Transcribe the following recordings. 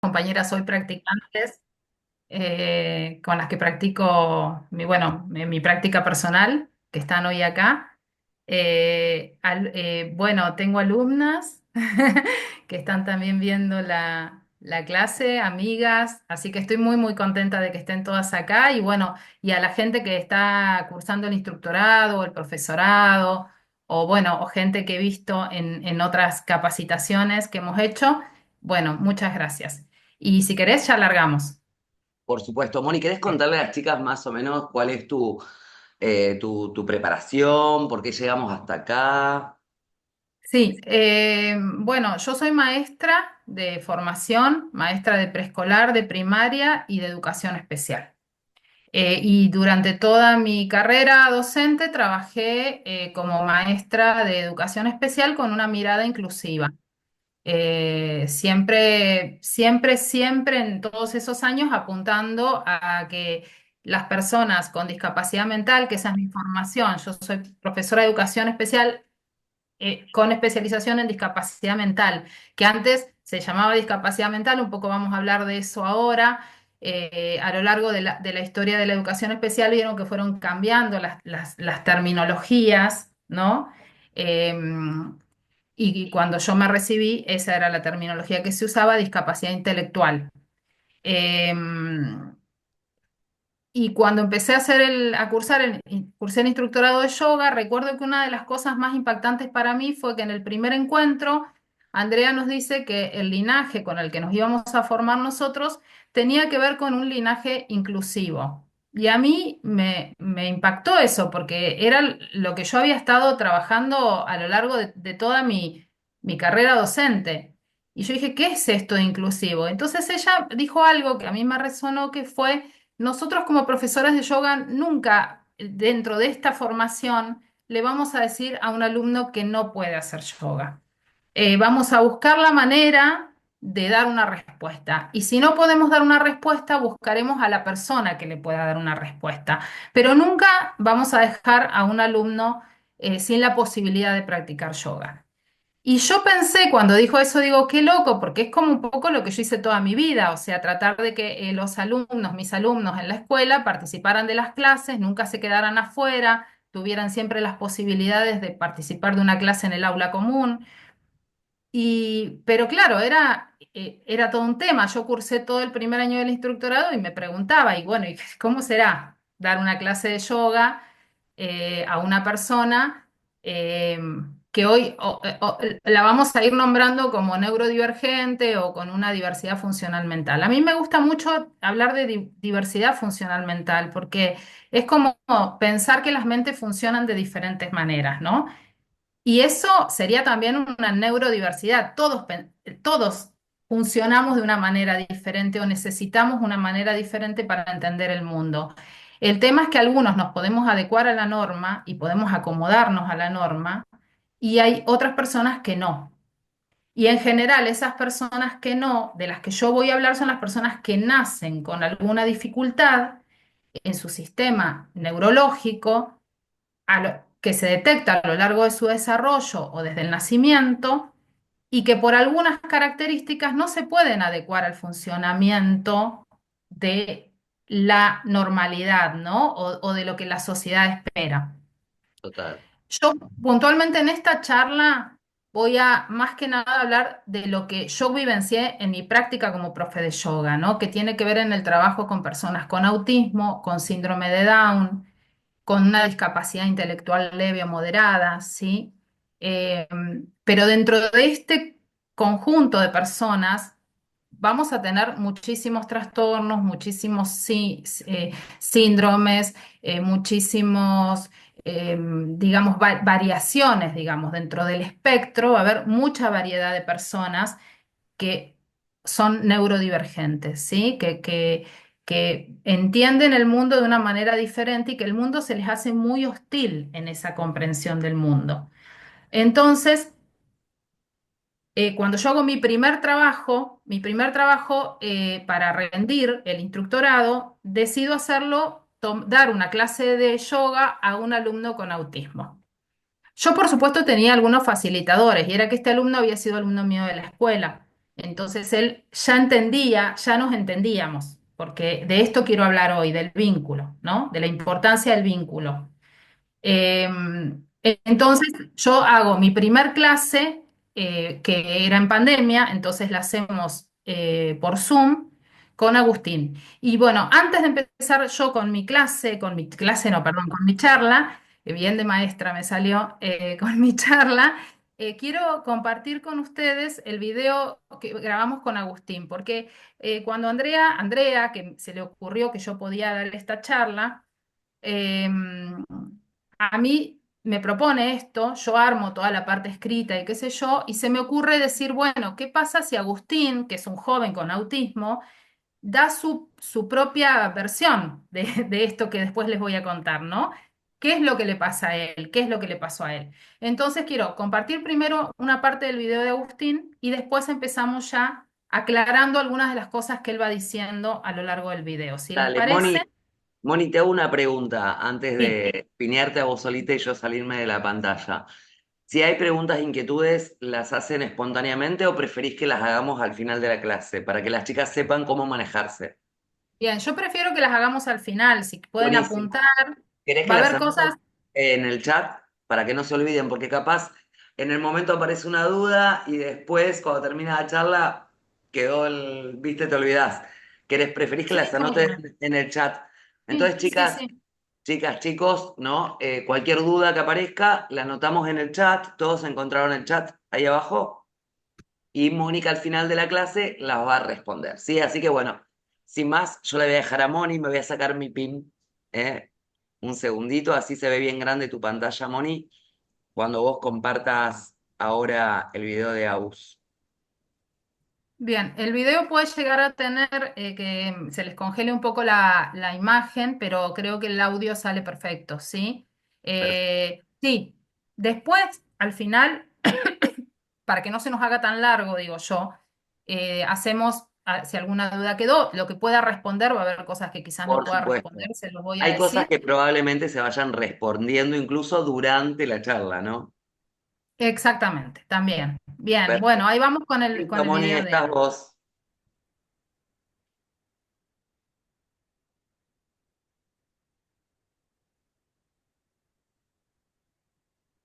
Compañeras hoy practicantes con las que practico mi práctica personal, que están hoy acá. Bueno, tengo alumnas que están también viendo la clase, amigas, así que estoy muy contenta de que estén todas acá y bueno, y a la gente que está cursando el instructorado o el profesorado, o bueno, o gente que he visto en otras capacitaciones que hemos hecho, bueno, muchas gracias. Y si querés, ya largamos. Por supuesto. Moni, ¿querés contarle a las chicas más o menos cuál es tu preparación? ¿Por qué llegamos hasta acá? Sí, bueno, yo soy maestra de formación, maestra de preescolar, de primaria y de educación especial. Y durante toda mi carrera docente trabajé como maestra de educación especial con una mirada inclusiva. Siempre en todos esos años apuntando a que las personas con discapacidad mental, que esa es mi formación, yo soy profesora de educación especial con especialización en discapacidad mental, que antes se llamaba discapacidad mental, un poco vamos a hablar de eso ahora. A lo largo de la historia de la educación especial vieron que fueron cambiando las terminologías, ¿no? Y cuando yo me recibí, esa era la terminología que se usaba, discapacidad intelectual. Em, y cuando empecé a cursé el instructorado de yoga, recuerdo que una de las cosas más impactantes para mí fue que en el primer encuentro, Andrea nos dice que el linaje con el que nos íbamos a formar nosotros tenía que ver con un linaje inclusivo. Y a mí me impactó eso, porque era lo que yo había estado trabajando a lo largo de toda mi carrera docente. Y yo dije, ¿qué es esto de inclusivo? Entonces ella dijo algo que a mí me resonó, que fue nosotros como profesores de yoga nunca dentro de esta formación le vamos a decir a un alumno que no puede hacer yoga. Vamos a buscar la manera de dar una respuesta. Y si no podemos dar una respuesta, buscaremos a la persona que le pueda dar una respuesta. Pero nunca vamos a dejar a un alumno sin la posibilidad de practicar yoga. Y yo pensé cuando dijo eso, digo, qué loco, porque es como un poco lo que yo hice toda mi vida, o sea, tratar de que los alumnos, mis alumnos en la escuela, participaran de las clases, nunca se quedaran afuera, tuvieran siempre las posibilidades de participar de una clase en el aula común. Pero claro, era todo un tema. Yo cursé todo el primer año del instructorado y me preguntaba, y bueno, ¿y cómo será dar una clase de yoga a una persona eh, que hoy la vamos a ir nombrando como neurodivergente o con una diversidad funcional mental? A mí me gusta mucho hablar de diversidad funcional mental porque es como pensar que las mentes funcionan de diferentes maneras, ¿no? Y eso sería también una neurodiversidad. Todos funcionamos de una manera diferente o necesitamos una manera diferente para entender el mundo. El tema es que algunos nos podemos adecuar a la norma y podemos acomodarnos a la norma y hay otras personas que no. Y en general, esas personas que no, de las que yo voy a hablar, son las personas que nacen con alguna dificultad en su sistema neurológico que se detecta a lo largo de su desarrollo o desde el nacimiento y que por algunas características no se pueden adecuar al funcionamiento de la normalidad, ¿no? O de lo que la sociedad espera. Total. Yo puntualmente en esta charla voy a más que nada hablar de lo que yo vivencié en mi práctica como profe de yoga, ¿no? Que tiene que ver en el trabajo con personas con autismo, con síndrome de Down, con una discapacidad intelectual leve o moderada, ¿sí? Eh, pero dentro de este conjunto de personas vamos a tener muchísimos trastornos, muchísimos síndromes, muchísimos, digamos, variaciones, digamos, dentro del espectro. Va a haber mucha variedad de personas que son neurodivergentes, ¿sí? Que entienden el mundo de una manera diferente y que el mundo se les hace muy hostil en esa comprensión del mundo. Entonces, cuando yo hago mi primer trabajo para rendir el instructorado, decido hacerlo, dar una clase de yoga a un alumno con autismo. Yo, por supuesto, tenía algunos facilitadores y era que este alumno había sido alumno mío de la escuela. Entonces él ya entendía, ya nos entendíamos, porque de esto quiero hablar hoy, del vínculo, ¿no? De la importancia del vínculo. Entonces, yo hago mi primer clase, que era en pandemia, entonces la hacemos por Zoom con Agustín. Y bueno, antes de empezar yo con mi clase, no, perdón, con mi charla, que bien de maestra me salió, con mi charla, quiero compartir con ustedes el video que grabamos con Agustín, porque cuando Andrea, que se le ocurrió que yo podía dar esta charla, em, a mí me propone esto, yo armo toda la parte escrita y qué sé yo, y se me ocurre decir, bueno, ¿qué pasa si Agustín, que es un joven con autismo, da su propia versión de esto que después les voy a contar, ¿no? ¿Qué es lo que le pasa a él? ¿Qué es lo que le pasó a él? Entonces quiero compartir primero una parte del video de Agustín y después empezamos ya aclarando algunas de las cosas que él va diciendo a lo largo del video. Si les Dale, parece, Moni, te hago una pregunta antes sí. de piñarte a vos solita y yo salirme de la pantalla. Si hay preguntas, inquietudes, ¿las hacen espontáneamente o preferís que las hagamos al final de la clase para que las chicas sepan cómo manejarse? Bien, yo prefiero que las hagamos al final, si pueden Buenísimo. apuntar, ¿Querés que va a las haber anoten cosas, en el chat para que no se olviden? Porque capaz en el momento aparece una duda y después, cuando termina la charla, viste, te olvidás. Preferís que sí, las cómo anoten que no. en el chat? Entonces, Sí, sí, chicas, sí. chicos, ¿no? Cualquier duda que aparezca, la anotamos en el chat. Todos encontraron el chat ahí abajo. Y Mónica al final de la clase las va a responder, ¿sí? Así que bueno, sin más, yo le voy a dejar a Moni, me voy a sacar mi pin, ¿eh? Un segundito, así se ve bien grande tu pantalla, Moni, cuando vos compartas ahora el video de Agus. Bien, el video puede llegar a tener que se les congele un poco la imagen, pero creo que el audio sale perfecto, ¿sí? Perfecto. Sí, después, al final, para que no se nos haga tan largo, digo yo, hacemos, si alguna duda quedó, lo que pueda responder, va a haber cosas que quizás no Por pueda responder, supuesto. se los voy a Hay cosas decir. que probablemente se vayan respondiendo incluso durante la charla, ¿no? Exactamente, también. Bien, bueno, Perfecto. ahí vamos con Listo, el Moni, video de estás él. vos.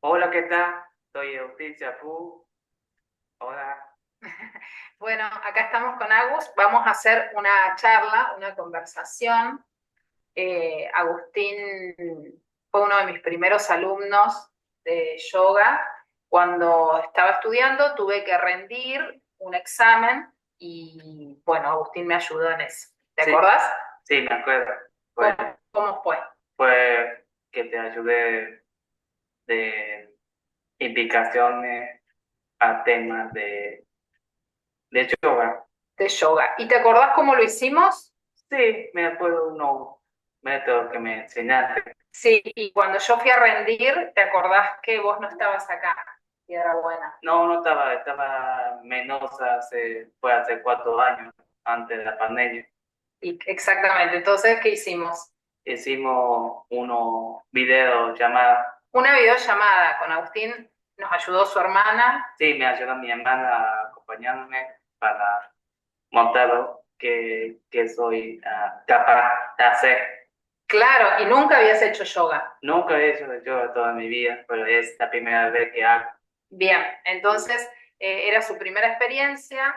Hola, ¿qué tal? Soy Eutil Chapú. Hola. Bueno, acá estamos con Agus. Vamos a hacer una charla, una conversación. Agustín fue uno de mis primeros alumnos de yoga. Cuando estaba estudiando tuve que rendir un examen y bueno, Agustín me ayudó en eso. ¿Te Sí, acordás? sí, me acuerdo. ¿Cómo, Pues, cómo fue? fue que te ayudé de indicaciones a temas de yoga. De yoga. ¿Y te acordás cómo lo hicimos? Sí, me acuerdo unos métodos que me enseñaste. Sí, y cuando yo fui a rendir, ¿te acordás que vos no estabas acá? Y era buena. No, no estaba menos fue hace 4 años, antes de la pandemia. Y exactamente. Entonces, ¿qué hicimos? Hicimos unos videos llamadas. Una videollamada con Agustín, nos ayudó su hermana. Sí, me ayudó mi hermana acompañándome para montar lo que soy capaz de hacer. Claro, y nunca habías hecho yoga. Nunca he hecho yoga toda mi vida, pero es la primera vez que hago. Bien, entonces era su primera experiencia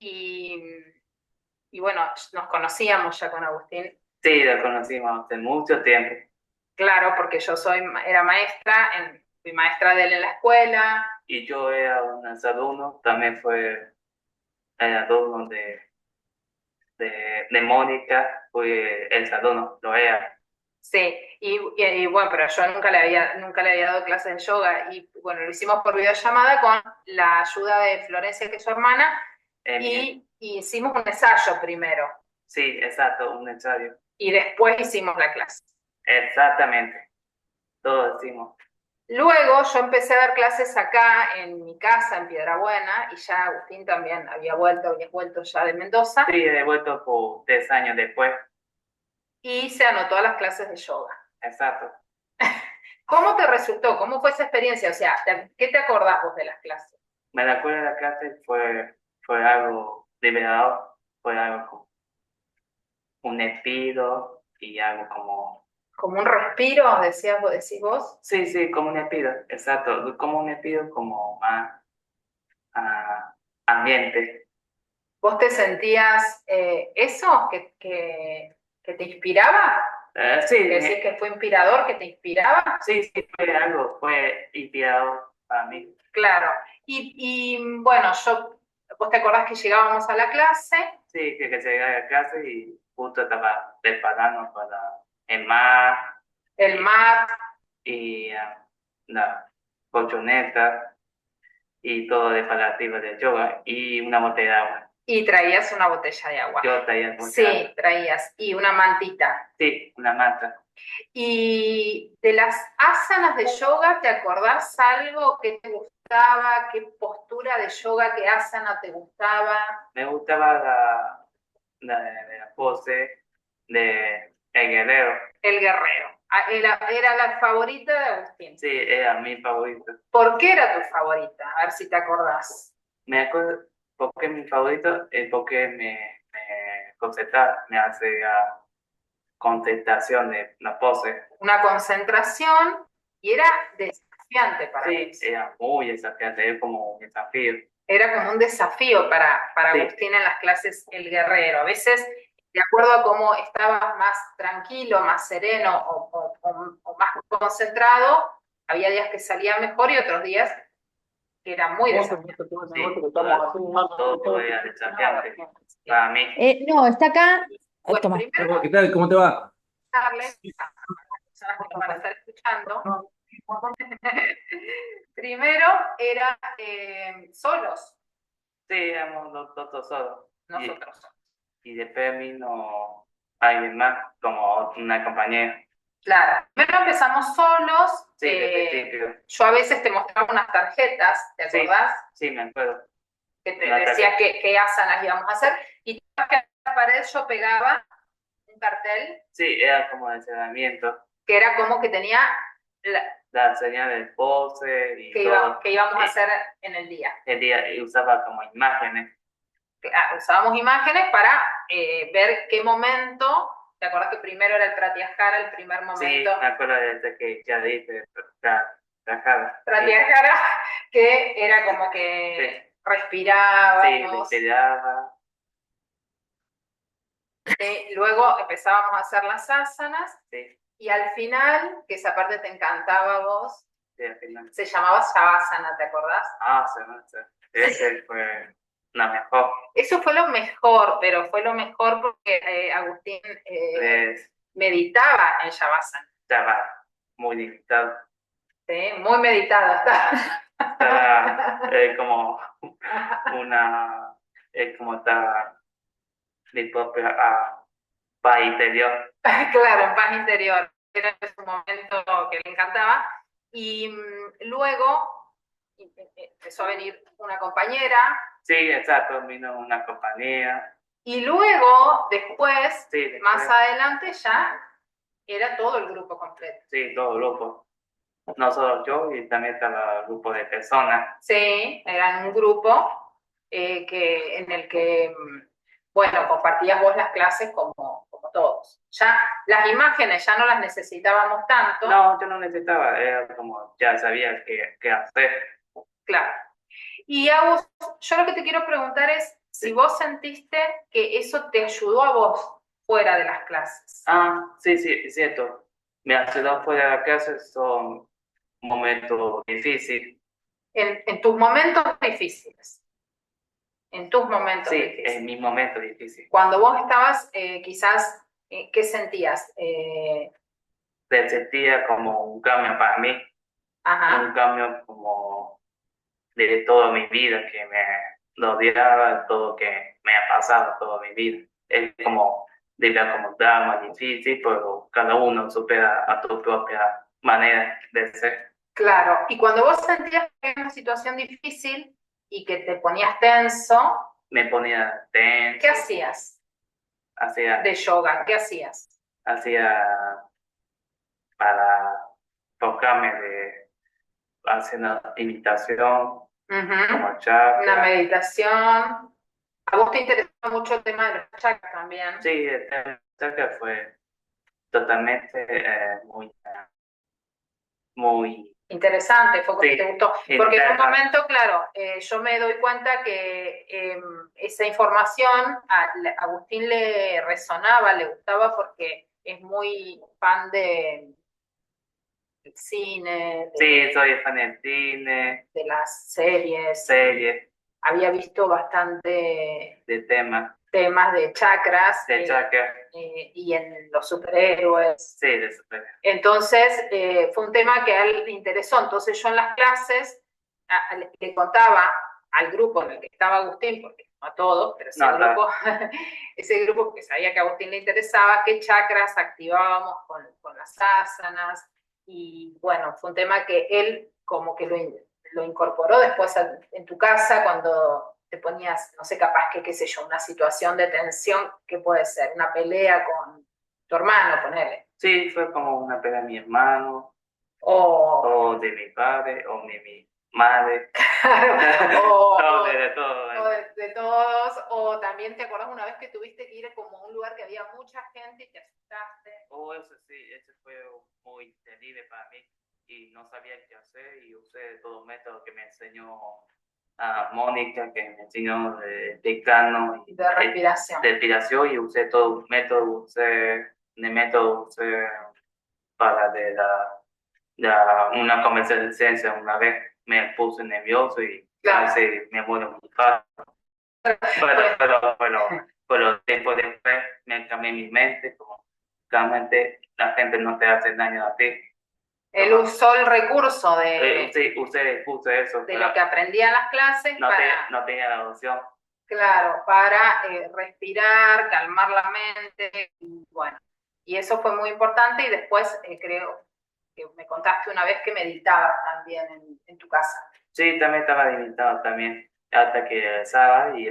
y, y bueno, nos conocíamos ya con Agustín. Sí, la conocimos hace mucho tiempo. Claro, porque era maestra, fui maestra de él en la escuela. Y yo era un alumno, también fue el alumno de Mónica, fue el alumno, lo era. Sí, y bueno, pero yo nunca le había dado clases de yoga y bueno, lo hicimos por videollamada con la ayuda de Florencia, que es su hermana, y hicimos un ensayo primero Sí, exacto, un ensayo. y después hicimos la clase. Exactamente, todos decimos. Luego yo empecé a dar clases acá en mi casa, en Piedrabuena, y ya Agustín también había vuelto ya de Mendoza, Sí, he vuelto por 3 años después. y se anotó a las clases de yoga. Exacto. ¿Cómo te resultó? ¿Cómo fue esa experiencia? O sea, ¿qué te acordás vos de las clases? Me acuerdo de la clase, fue fue algo liberador, fue algo como un despido y algo como, Como un respiro, decís vos. sí, sí, como un despido, exacto, como un despido como más ah, ambiente. ¿Vos te sentías eso que te inspiraba? Sí, ¿Que decís que fue inspirador, que te inspiraba? sí, sí, fue algo, fue inspirador para mí. Claro. Bueno, vos te acordás que llegábamos a la clase, Sí, que llegué a casa y justo estaba preparando para el mar el mat, y la colchoneta y todo de preparativo de yoga y una botella de agua. y traías una botella de agua. Yo traía mucha Sí, agua. traías. Y una mantita. Sí, una manta. Y de las asanas de yoga, ¿te acordás algo que te gustaba? ¿Qué postura de yoga, qué asana te gustaba? Me gustaba la pose de el guerrero. El guerrero. Era la favorita de Agustín. Sí, era mi favorito. ¿Por qué era tu favorita? A ver si te acordás. Me acuerdo porque mi favorito es porque me concentra, me hace concentración de la pose. Una concentración y era desafiante para Sí, vos. era muy desafiante, es como un desafío. Era como un desafío para Sí. Agustín en las clases El Guerrero. A veces, de acuerdo a cómo estabas más tranquilo, más sereno o más concentrado, había días que salía mejor y otros días que era muy desafiante. Sí, todo era desafiante para mí. No, está acá. Bueno, Toma. primero ¿Qué tal? ¿Cómo te va? contarles a las personas que nos van a estar escuchando. Primero era solos, Sí, éramos los solos. nosotros. Y después vino alguien más, como una compañera. Claro, primero empezamos solos. Sí, de principio. Yo a veces te mostraba unas tarjetas, ¿te Sí. acordás? Sí, me acuerdo. Que te Una decía tarjeta. qué asanas íbamos a hacer. Y en la pared yo pegaba un cartel Sí, era como de entrenamiento. que era como que tenía la- La señal del pose y que todo. íbamos a hacer en el día. El día y usaba como imágenes. Usábamos imágenes para ver qué momento. ¿Te acuerdas que primero era el Pratyahara, el primer Sí, momento? me acuerdo de este que ya dije, trabajaba. Pratyahara, que era como que Sí, respirábamos. respiraba. Luego empezábamos a hacer las asanas Sí, y al final, que esa parte te encantaba a vos, sí, al final. se llamaba Shavasana, ¿te acordás? Ese fue la mejor. Eso fue lo mejor, pero fue lo mejor porque Agustín meditaba en Shavasana. Estaba muy limitado. ¿Sí? Muy meditado estaba. Estaba como como estaba mi propia paz interior. Claro, en paz interior. Era un momento que le encantaba. Y luego empezó a venir una compañera. Sí, exacto, vino una compañía. Y luego, después, Sí, después, más adelante ya era todo el grupo completo. sí, todo el grupo. No solo yo, y también estaba el grupo de personas. Sí, eran un grupo en el que, bueno, compartías vos las clases como todos. Ya las imágenes ya no las necesitábamos tanto. No, yo no necesitaba, era como ya sabía qué hacer. Claro. Y Agus, yo lo que te quiero preguntar es si vos sentiste que eso te ayudó a vos fuera de las clases. Sí, sí, es cierto. Me ayudó fuera de la clase, son momentos difíciles. En tus momentos difíciles. En tus momentos Sí, difíciles. en mis momentos difíciles. Cuando vos estabas, quizás, ¿qué sentías? Se sentía como un cambio para mí, Ajá. un cambio como de toda mi vida que me rodeaba, todo que me ha pasado toda mi vida. Es como, diría, como drama difícil, pero cada uno supera a tu propia manera de ser. Claro. Y cuando vos sentías que era una situación difícil y que te ponías tenso, Me ponía tenso. ¿qué hacías Hacía, de yoga? ¿Qué hacías? hacía para tocarme de hacer una imitación, Ujú. como chakra. Una meditación. A vos te interesa mucho el tema de los chakras también. Sí, el tema que fue totalmente muy, Interesante, fue que sí, te gustó. Porque en un interesante. momento, claro, yo me doy cuenta que esa información a Agustín le resonaba, le gustaba porque es muy fan del cine, Sí, soy fan del cine, de las series, series, había visto bastante de temas, temas de chakras de chakra, y en los superhéroes. sí, de super. Entonces, fue un tema que a él le interesó. Entonces, yo en las clases le contaba al grupo en el que estaba Agustín, porque no a todos, pero sí No, al grupo, ese grupo que sabía que a Agustín le interesaba, qué chakras activábamos con las asanas. Y bueno, fue un tema que él como que lo incorporó después en tu casa cuando te ponías, no sé, capaz que, qué sé yo, una situación de tensión, ¿qué puede ser? Una pelea con tu hermano, ponele. sí, fue como una pelea de mi hermano, O, o de mi padre, o de mi madre, o, todo, de todo. o de todos, o también te acordás una vez que tuviste que ir como a un lugar que había mucha gente y te asustaste. Oh, eso sí, ese fue muy terrible para mí y no sabía qué hacer y usé todo método que me enseñó a Mónica, que me enseñó de decano y De respiración. de respiración y usé todo método, de método usé para una conversación una vez me puse nervioso y Claro. casi me muero muy fácil. Pero tiempo después me cambié mi mente, como realmente la gente no te hace daño a ti. Él usó el recurso Sí, puse eso, de lo que aprendía en las clases no, para, no tenía la opción. claro, para respirar, calmar la mente, y bueno, y eso fue muy importante y después creo que me contaste una vez que meditabas también en tu casa. Sí, también estaba limitado también, hasta que regresaba y,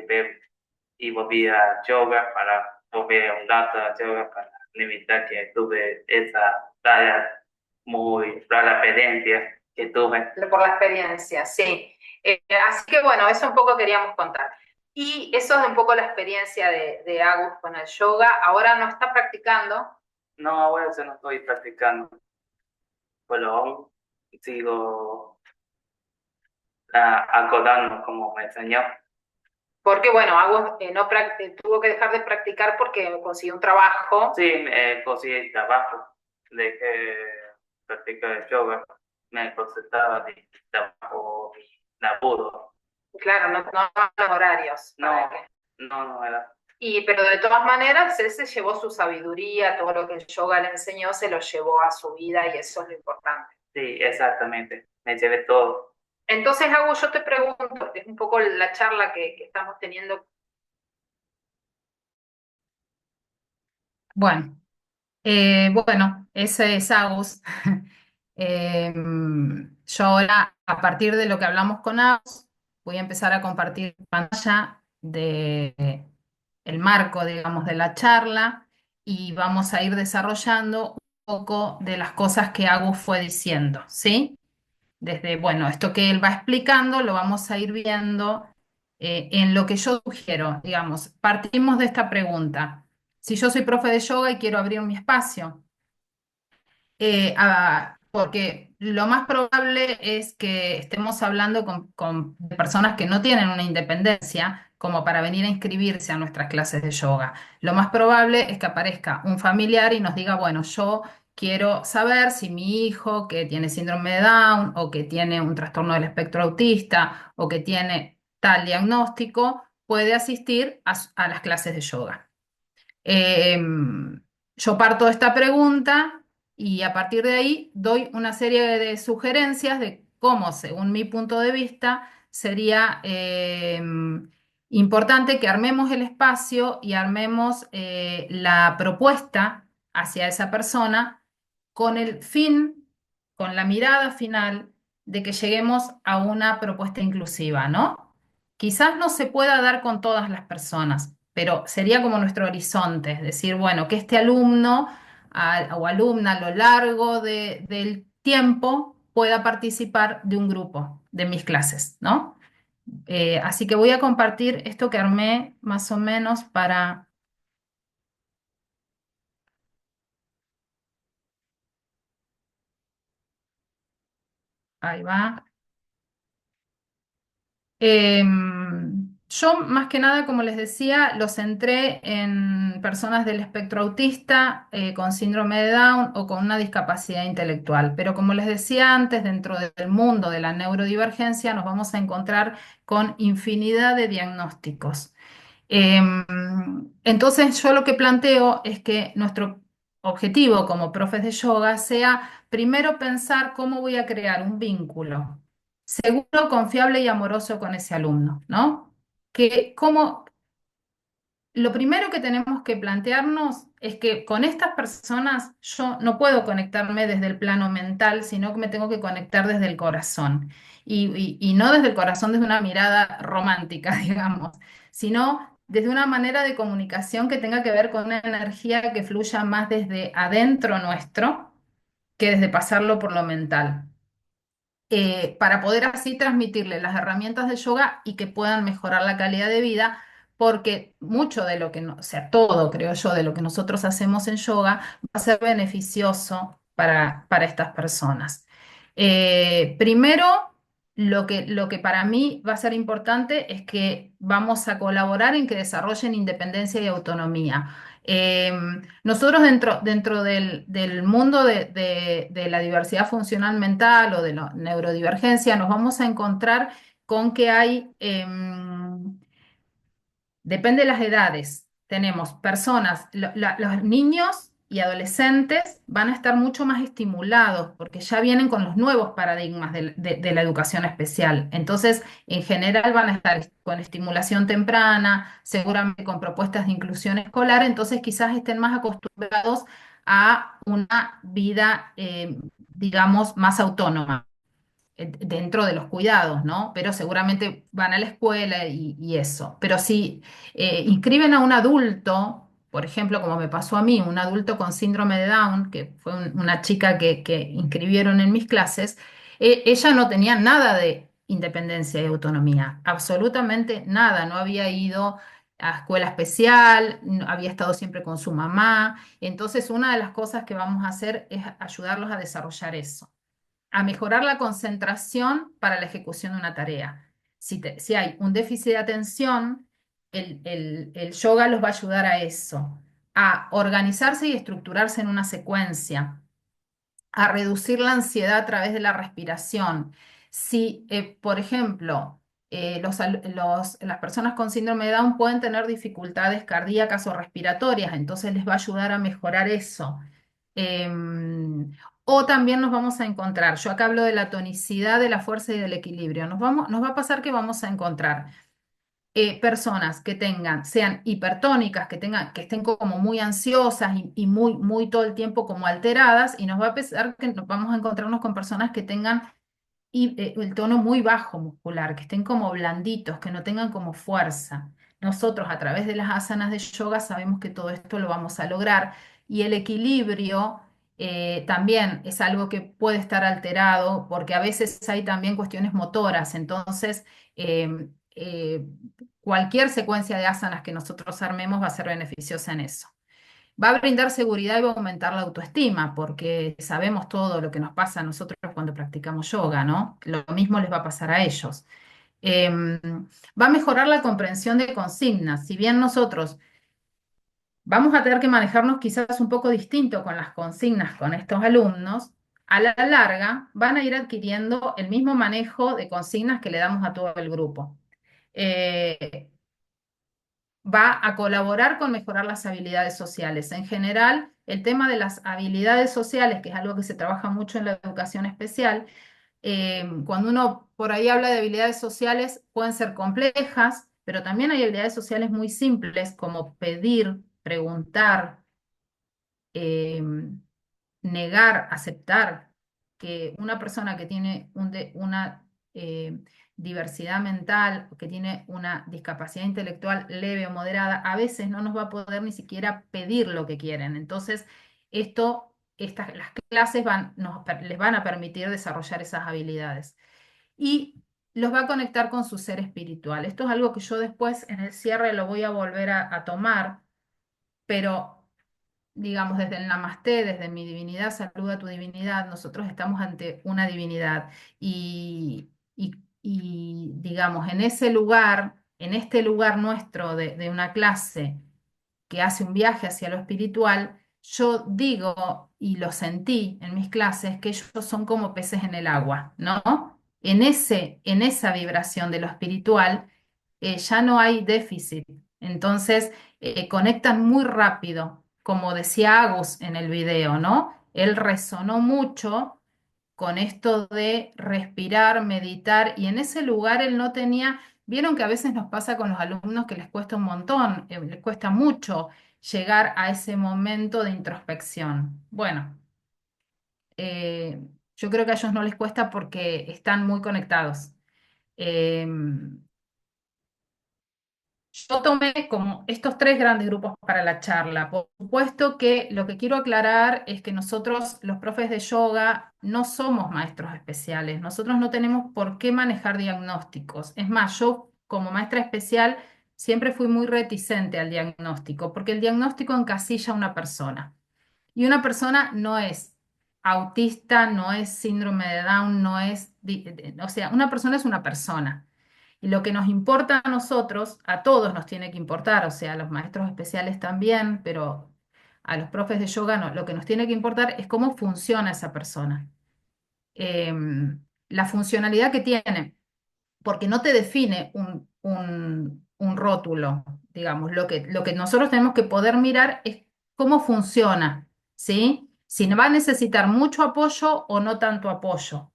y volví a yoga para volver un rato a yoga para limitar que tuve esa rara, muy rara experiencia que tuve. Por la experiencia, sí. Así que bueno, eso un poco queríamos contar. Y eso es un poco la experiencia de Agus con el yoga. Ahora no está practicando. No, ahora ya no estoy practicando, pero aún sigo acordando como me enseñó. Porque bueno, Agus no tuvo que dejar de practicar porque consiguió un trabajo. Sí, conseguí trabajo, dejé practicar el yoga, me concentraba en mi trabajo, mi laburo. Claro, no los horarios. No, no era. Pero de todas maneras, él se llevó su sabiduría, todo lo que el yoga le enseñó, se lo llevó a su vida y eso es lo importante. Sí, exactamente, me llevé todo. Entonces, Agus, yo te pregunto, es un poco la charla que estamos teniendo. Bueno, bueno, ese es Agus. Yo ahora, a partir de lo que hablamos con Agus, voy a empezar a compartir pantalla de el marco, digamos, de la charla y vamos a ir desarrollando un poco de las cosas que Agus fue diciendo, ¿sí? Desde, bueno, esto que él va explicando, lo vamos a ir viendo en lo que yo sugiero, digamos, partimos de esta pregunta. Si yo soy profe de yoga y quiero abrir mi espacio, porque lo más probable es que estemos hablando con personas que no tienen una independencia como para venir a inscribirse a nuestras clases de yoga. Lo más probable es que aparezca un familiar y nos diga, bueno, yo quiero saber si mi hijo que tiene síndrome de Down o que tiene un trastorno del espectro autista o que tiene tal diagnóstico puede asistir a las clases de yoga. Eh, yo parto de esta pregunta y a partir de ahí doy una serie de sugerencias de cómo, según mi punto de vista, sería importante que armemos el espacio y armemos la propuesta hacia esa persona con el fin, con la mirada final de que lleguemos a una propuesta inclusiva, ¿no? Quizás no se pueda dar con todas las personas, pero sería como nuestro horizonte, es decir, bueno, que este alumno o alumna a lo largo del tiempo pueda participar de un grupo de mis clases, ¿no? Así que voy a compartir esto que armé más o menos para... Ahí va. Yo más que nada, como les decía, lo centré en personas del espectro autista con síndrome de Down o con una discapacidad intelectual. Pero como les decía antes, dentro del mundo de la neurodivergencia nos vamos a encontrar con infinidad de diagnósticos. Em, entonces yo lo que planteo es que nuestro objetivo como profes de yoga sea primero pensar cómo voy a crear un vínculo seguro, confiable y amoroso con ese alumno, ¿no? Que cómo, lo primero que tenemos que plantearnos es que con estas personas yo no puedo conectarme desde el plano mental, sino que me tengo que conectar desde el corazón. Y no desde el corazón, desde una mirada romántica, digamos, sino desde una manera de comunicación que tenga que ver con una energía que fluya más desde adentro nuestro que desde pasarlo por lo mental, para poder así transmitirle las herramientas de yoga y que puedan mejorar la calidad de vida, porque mucho de lo que, o sea, todo creo yo, de lo que nosotros hacemos en yoga va a ser beneficioso para estas personas. Primero, lo que para mí va a ser importante es que vamos a colaborar en que desarrollen independencia y autonomía. Nosotros dentro del mundo de la diversidad funcional mental o de la neurodivergencia nos vamos a encontrar con que hay, depende de las edades. Tenemos personas, los niños y adolescentes van a estar mucho más estimulados porque ya vienen con los nuevos paradigmas de la educación especial. Entonces, en general van a estar con estimulación temprana, seguramente con propuestas de inclusión escolar, entonces quizás estén más acostumbrados a una vida, digamos, más autónoma dentro de los cuidados, ¿no? Pero seguramente van a la escuela y eso. Pero si inscriben a un adulto, por ejemplo, como me pasó a mí, un adulto con síndrome de Down, que fue una chica que inscribieron en mis clases, ella no tenía nada de independencia y autonomía, absolutamente nada, no había ido a escuela especial, había estado siempre con su mamá. Entonces, una de las cosas que vamos a hacer es ayudarlos a desarrollar eso, a mejorar la concentración para la ejecución de una tarea. Si hay un déficit de atención, el yoga los va a ayudar a eso, a organizarse y estructurarse en una secuencia, a reducir la ansiedad a través de la respiración. Si, por ejemplo, las personas con síndrome de Down pueden tener dificultades cardíacas o respiratorias, entonces les va a ayudar a mejorar eso. Em, o también nos vamos a encontrar, yo acá hablo de la tonicidad, de la fuerza y del equilibrio. Nos va a pasar que vamos a encontrar personas que sean hipertónicas, que estén como muy ansiosas y muy todo el tiempo como alteradas, y nos va a pasar que nos vamos a encontrarnos con personas que tengan el tono muy bajo muscular, que estén como blanditos, que no tengan como fuerza. Nosotros a través de las asanas de yoga sabemos que todo esto lo vamos a lograr, y el equilibrio también es algo que puede estar alterado porque a veces hay también cuestiones motoras. Entonces eh, cualquier secuencia de asanas que nosotros armemos va a ser beneficiosa en eso. Va a brindar seguridad y va a aumentar la autoestima, porque sabemos todo lo que nos pasa a nosotros cuando practicamos yoga, ¿no? Lo mismo les va a pasar a ellos. Va a mejorar la comprensión de consignas. Si bien nosotros vamos a tener que manejarnos quizás un poco distinto con las consignas con estos alumnos, a la larga van a ir adquiriendo el mismo manejo de consignas que le damos a todo el grupo. Eh, Va a colaborar con mejorar las habilidades sociales. En general, el tema de las habilidades sociales, que es algo que se trabaja mucho en la educación especial, cuando uno por ahí habla de habilidades sociales, pueden ser complejas, pero también hay habilidades sociales muy simples como pedir, preguntar, eh, negar, aceptar que una persona que tiene una diversidad mental, que tiene una discapacidad intelectual leve o moderada, a veces no nos va a poder ni siquiera pedir lo que quieren. Entonces, las clases les van a permitir desarrollar esas habilidades. Y los va a conectar con su ser espiritual. Esto es algo que yo después en el cierre lo voy a volver a tomar, pero digamos, desde el Namasté, desde mi divinidad, saluda a tu divinidad, nosotros estamos ante una divinidad y, digamos, en ese lugar, en este lugar nuestro de una clase que hace un viaje hacia lo espiritual, yo digo y lo sentí en mis clases que ellos son como peces en el agua, ¿no? En esa vibración de lo espiritual ya no hay déficit. Entonces, conectan muy rápido, como decía Agus en el video, ¿no? Él resonó mucho con esto de respirar, meditar, y en ese lugar él no tenía, vieron que a veces nos pasa con los alumnos que les cuesta un montón, les cuesta mucho llegar a ese momento de introspección. Bueno, eh, yo creo que a ellos no les cuesta porque están muy conectados. Em, Yo tomé como estos tres grandes grupos para la charla. Por supuesto que lo que quiero aclarar es que nosotros, los profes de yoga, no somos maestros especiales. Nosotros no tenemos por qué manejar diagnósticos. Es más, yo como maestra especial siempre fui muy reticente al diagnóstico, porque el diagnóstico encasilla a una persona. Y una persona no es autista, no es síndrome de Down, no es, o sea, una persona es una persona. Y lo que nos importa a nosotros, a todos nos tiene que importar, o sea, a los maestros especiales también, pero a los profes de yoga no, lo que nos tiene que importar es cómo funciona esa persona. La funcionalidad que tiene, porque no te define un rótulo, digamos, lo que nosotros tenemos que poder mirar es cómo funciona, ¿sí? Si va a necesitar mucho apoyo o no tanto apoyo.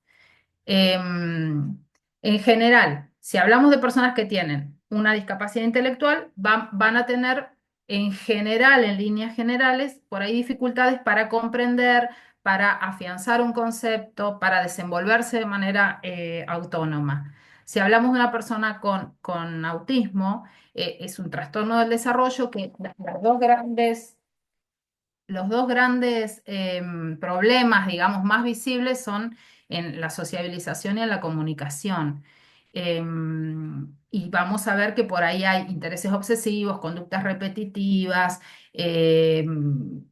En general, si hablamos de personas que tienen una discapacidad intelectual, van a tener en general, en líneas generales, por ahí dificultades para comprender, para afianzar un concepto, para desenvolverse de manera autónoma. Si hablamos de una persona con autismo, es un trastorno del desarrollo que los dos grandes problemas, digamos, más visibles son en la sociabilización y en la comunicación. Y vamos a ver que por ahí hay intereses obsesivos, conductas repetitivas, em,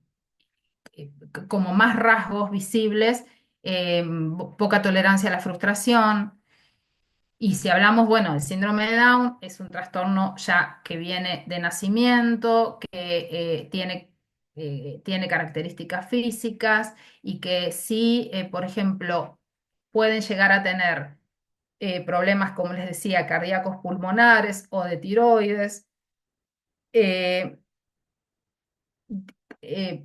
como más rasgos visibles, poca tolerancia a la frustración. Y si hablamos, bueno, del síndrome de Down, es un trastorno ya que viene de nacimiento, que tiene características físicas y que sí, por ejemplo, pueden llegar a tener problemas, como les decía, cardíacos pulmonares o de tiroides. eh,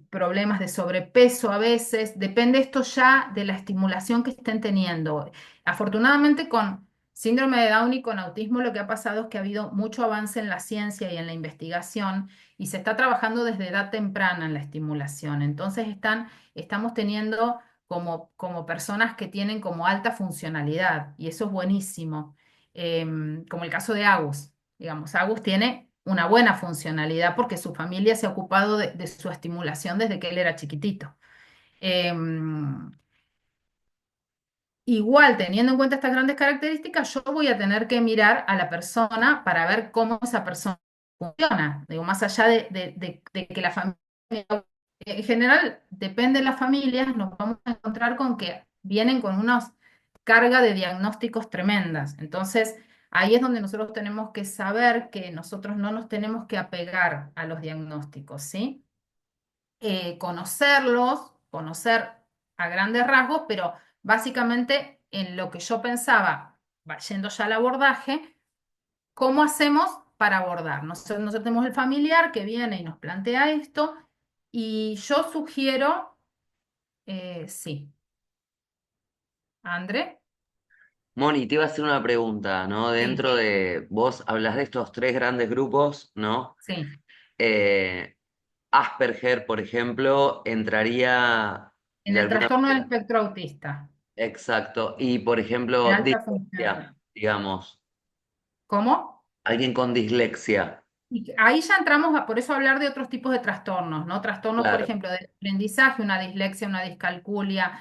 Problemas de sobrepeso a veces, depende esto ya de la estimulación que estén teniendo. Afortunadamente con síndrome de Down y con autismo lo que ha pasado es que ha habido mucho avance en la ciencia y en la investigación y se está trabajando desde edad temprana en la estimulación. Entonces estamos teniendo como personas que tienen como alta funcionalidad y eso es buenísimo. Como el caso de Agus. Digamos, Agus tiene una buena funcionalidad porque su familia se ha ocupado de su estimulación desde que él era chiquitito. Em, Igual, teniendo en cuenta estas grandes características, yo voy a tener que mirar a la persona para ver cómo esa persona funciona. Digo, más allá de que la familia, en general, depende de las familias, nos vamos a encontrar con que vienen con una carga de diagnósticos tremendas. Entonces, ahí es donde nosotros tenemos que saber que nosotros no nos tenemos que apegar a los diagnósticos, ¿sí? Conocerlos, conocer a grandes rasgos, pero básicamente en lo que yo pensaba, yendo ya al abordaje, ¿cómo hacemos para abordar? Nosotros tenemos el familiar que viene y nos plantea esto, y yo sugiero, sí, André, Moni, te iba a hacer una pregunta, ¿no? sí, Dentro de, vos hablas de estos tres grandes grupos, ¿no? sí, Eh, Asperger, por ejemplo, entraría en de el alguna trastorno del manera. espectro autista, Exacto. Y, por de ejemplo, alta dislexia, funcionalidad. digamos. ¿Cómo? Alguien con dislexia. Y ahí ya entramos a por eso hablar de otros tipos de trastornos, ¿no? Trastornos, por Claro. ejemplo, del aprendizaje, una dislexia, una discalculia.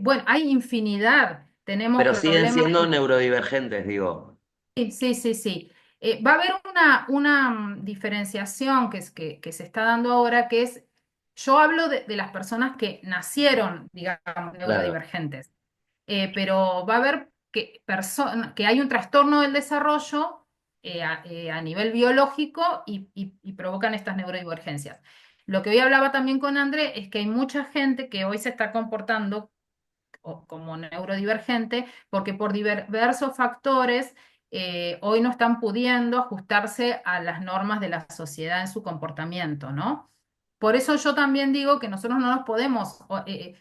Bueno, hay infinidad. tenemos Pero siguen problemas. siendo neurodivergentes, digo. Sí, sí, sí, sí. Va a haber una diferenciación que se está dando ahora, que es, yo hablo de las personas que nacieron, digamos, Claro, neurodivergentes. Pero va a haber que hay un trastorno del desarrollo a nivel biológico y provocan estas neurodivergencias. Lo que hoy hablaba también con André es que hay mucha gente que hoy se está comportando como neurodivergente porque por diversos factores hoy no están pudiendo ajustarse a las normas de la sociedad en su comportamiento, ¿no? Por eso yo también digo que nosotros no nos podemos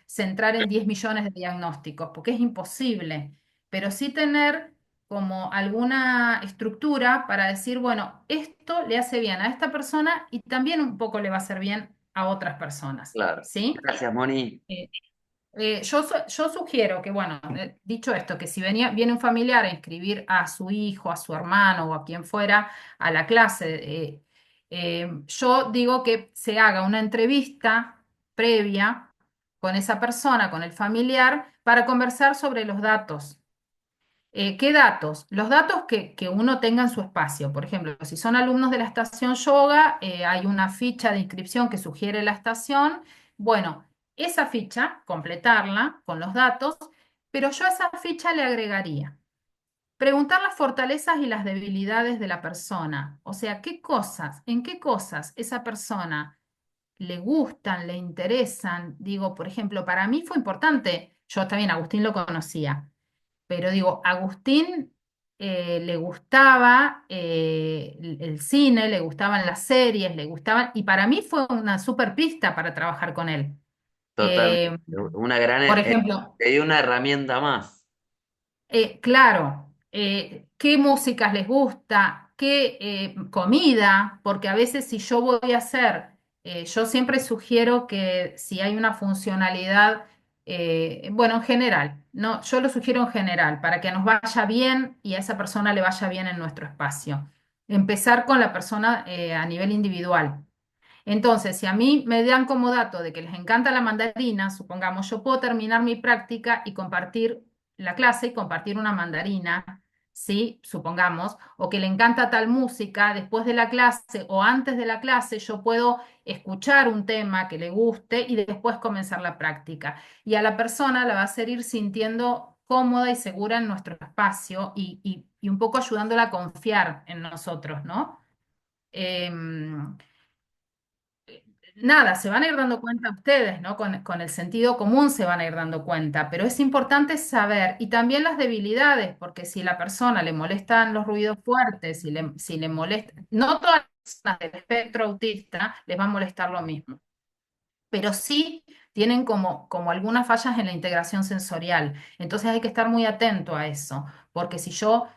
centrar en 10 millones de diagnósticos, porque es imposible, pero sí tener como alguna estructura para decir, bueno, esto le hace bien a esta persona y también un poco le va a hacer bien a otras personas, claro. ¿sí? Gracias, Moni. Eh, yo sugiero que, bueno, dicho esto, que si viene un familiar a inscribir a su hijo, a su hermano o a quien fuera a la clase, yo digo que se haga una entrevista previa con esa persona, con el familiar, para conversar sobre los datos. ¿Qué datos? Los datos que uno tenga en su espacio. Por ejemplo, si son alumnos de la estación yoga, hay una ficha de inscripción que sugiere la estación. Bueno, esa ficha, completarla con los datos, pero yo a esa ficha le agregaría preguntar las fortalezas y las debilidades de la persona. O sea, en qué cosas esa persona le gustan, le interesan. Digo, por ejemplo, para mí fue importante, yo también Agustín lo conocía, pero digo, Agustín le gustaba el cine, le gustaban las series, le gustaban, y para mí fue una super pista para trabajar con él. Totalmente. Eh, Una gran, por ejemplo, y una herramienta más. claro, qué músicas les gusta, qué comida, porque a veces si yo voy a hacer, yo siempre sugiero que si hay una funcionalidad, bueno, en general, no, yo lo sugiero en general, para que nos vaya bien y a esa persona le vaya bien en nuestro espacio. Empezar con la persona a nivel individual. Entonces, si a mí me dan como dato de que les encanta la mandarina, supongamos, yo puedo terminar mi práctica y compartir la clase y compartir una mandarina, ¿sí? Supongamos, o que le encanta tal música, después de la clase o antes de la clase, yo puedo escuchar un tema que le guste y después comenzar la práctica. Y a la persona la va a hacer ir sintiendo cómoda y segura en nuestro espacio y un poco ayudándola a confiar en nosotros, ¿no? Em, Nada, se van a ir dando cuenta ustedes, ¿no? Con el sentido común se van a ir dando cuenta, pero es importante saber, y también las debilidades, porque si la persona le molestan los ruidos fuertes, si le molesta, no todas las personas del espectro autista les va a molestar lo mismo, pero sí tienen como algunas fallas en la integración sensorial. Entonces hay que estar muy atento a eso, porque si yo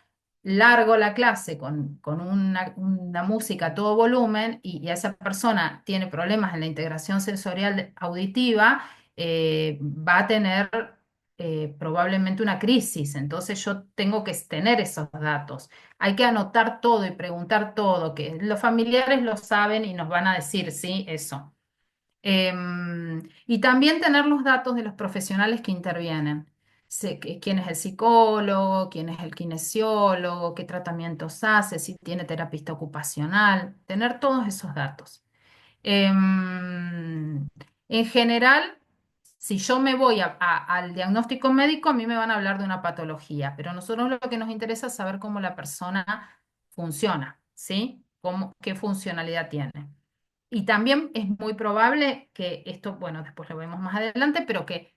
largo la clase con una música a todo volumen y esa persona tiene problemas en la integración sensorial auditiva, va a tener probablemente una crisis. Entonces yo tengo que tener esos datos. Hay que anotar todo y preguntar todo, que los familiares lo saben y nos van a decir, sí, eso. Y también tener los datos de los profesionales que intervienen. Quién es el psicólogo, quién es el kinesiólogo, qué tratamientos hace, si tiene terapista ocupacional, tener todos esos datos. En general, si yo me voy al diagnóstico médico, a mí me van a hablar de una patología, pero a nosotros lo que nos interesa es saber cómo la persona funciona, ¿sí? Qué funcionalidad tiene. Y también es muy probable que esto, bueno, después lo vemos más adelante, pero que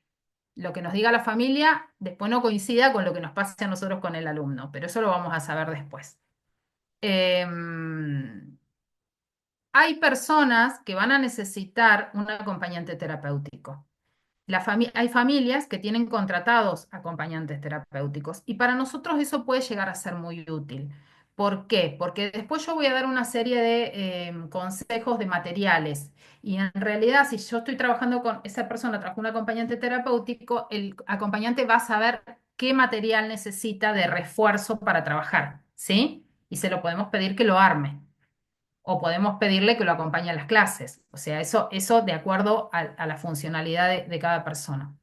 lo que nos diga la familia después no coincida con lo que nos pase a nosotros con el alumno, pero eso lo vamos a saber después. Em, Hay personas que van a necesitar un acompañante terapéutico. Hay familias que tienen contratados acompañantes terapéuticos y para nosotros eso puede llegar a ser muy útil. ¿Por qué? Porque después yo voy a dar una serie de consejos de materiales y en realidad si yo estoy trabajando con esa persona, trabajo con un acompañante terapéutico, el acompañante va a saber qué material necesita de refuerzo para trabajar, ¿sí? Y se lo podemos pedir que lo arme o podemos pedirle que lo acompañe a las clases. O sea, eso de acuerdo a la funcionalidad de cada persona.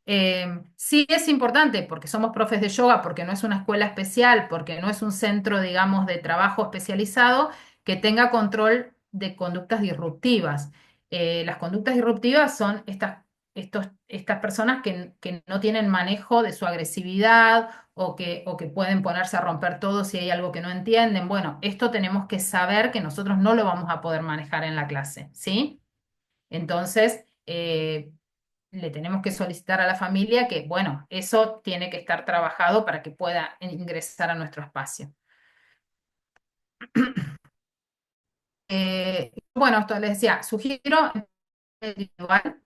Sí es importante porque somos profes de yoga, porque no es una escuela especial, porque no es un centro, digamos, de trabajo especializado que tenga control de conductas disruptivas. Las conductas disruptivas son estas personas que no tienen manejo de su agresividad o que pueden ponerse a romper todo si hay algo que no entienden. Bueno, esto tenemos que saber que nosotros no lo vamos a poder manejar en la clase, ¿sí? Entonces, le tenemos que solicitar a la familia que, bueno, eso tiene que estar trabajado para que pueda ingresar a nuestro espacio. Bueno, esto les decía, sugiero individual,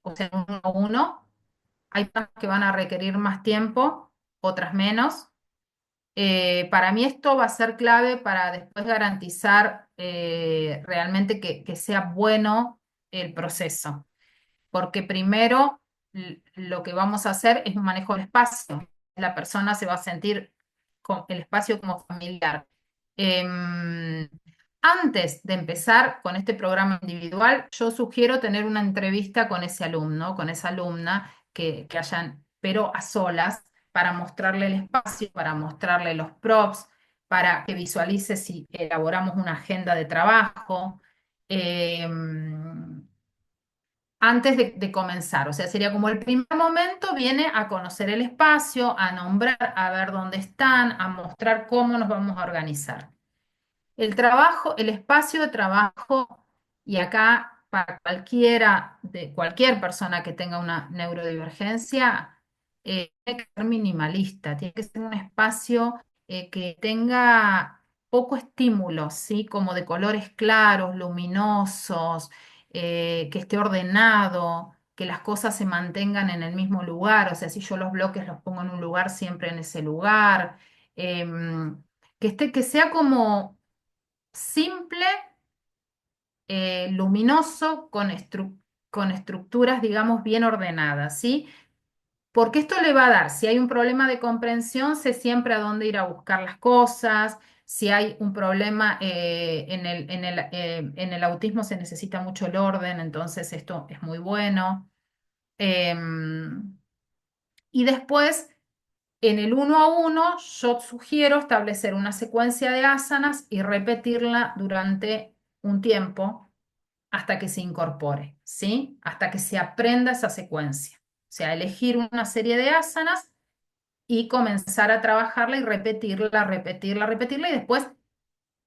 o sea, uno a uno. Hay personas que van a requerir más tiempo, otras menos. Para mí esto va a ser clave para después garantizar realmente que sea bueno el proceso. Porque primero lo que vamos a hacer es un manejo del espacio. La persona se va a sentir con el espacio como familiar. Em, Antes de empezar con este programa individual, yo sugiero tener una entrevista con ese alumno, con esa alumna, que hayan, pero a solas, para mostrarle el espacio, para mostrarle los props, para que visualice si elaboramos una agenda de trabajo. Em, Antes de comenzar. O sea, sería como el primer momento, viene a conocer el espacio, a nombrar, a ver dónde están, a mostrar cómo nos vamos a organizar. El trabajo, el espacio de trabajo, y acá para cualquiera, de cualquier persona que tenga una neurodivergencia, tiene que ser minimalista, tiene que ser un espacio que tenga poco estímulo, ¿sí? Como de colores claros, luminosos, que esté ordenado, que las cosas se mantengan en el mismo lugar, o sea, si yo los bloques los pongo en un lugar, siempre en ese lugar. Que sea como simple, luminoso, con estructuras, digamos, bien ordenadas, ¿sí? Porque esto le va a dar, si hay un problema de comprensión, sé siempre a dónde ir a buscar las cosas. Si hay un problema en el autismo, se necesita mucho el orden, entonces esto es muy bueno. Em, y después, en el uno a uno, yo sugiero establecer una secuencia de asanas y repetirla durante un tiempo hasta que se incorpore, ¿sí? Hasta que se aprenda esa secuencia. O sea, elegir una serie de asanas y comenzar a trabajarla y repetirla, repetirla, repetirla y después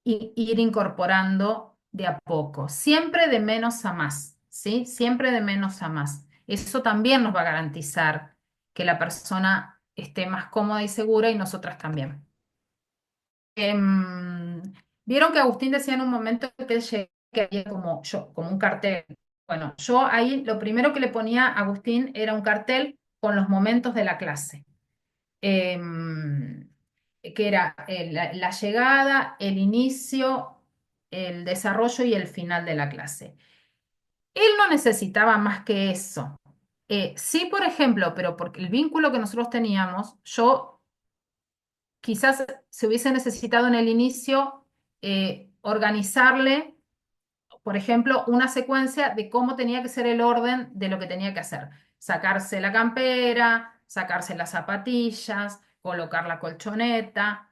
ir incorporando de a poco, siempre de menos a más, ¿sí? Siempre de menos a más. Eso también nos va a garantizar que la persona esté más cómoda y segura y nosotras también. Em, Vieron que Agustín decía en un momento que él que había como un cartel. Bueno, yo ahí lo primero que le ponía a Agustín era un cartel con los momentos de la clase. Em, que era la llegada, el inicio, el desarrollo y el final de la clase. Él no necesitaba más que eso. Sí, por ejemplo, pero porque el vínculo que nosotros teníamos, yo quizás se hubiese necesitado en el inicio organizarle, por ejemplo, una secuencia de cómo tenía que ser el orden de lo que tenía que hacer. Sacarse la campera, sacarse las zapatillas, colocar la colchoneta,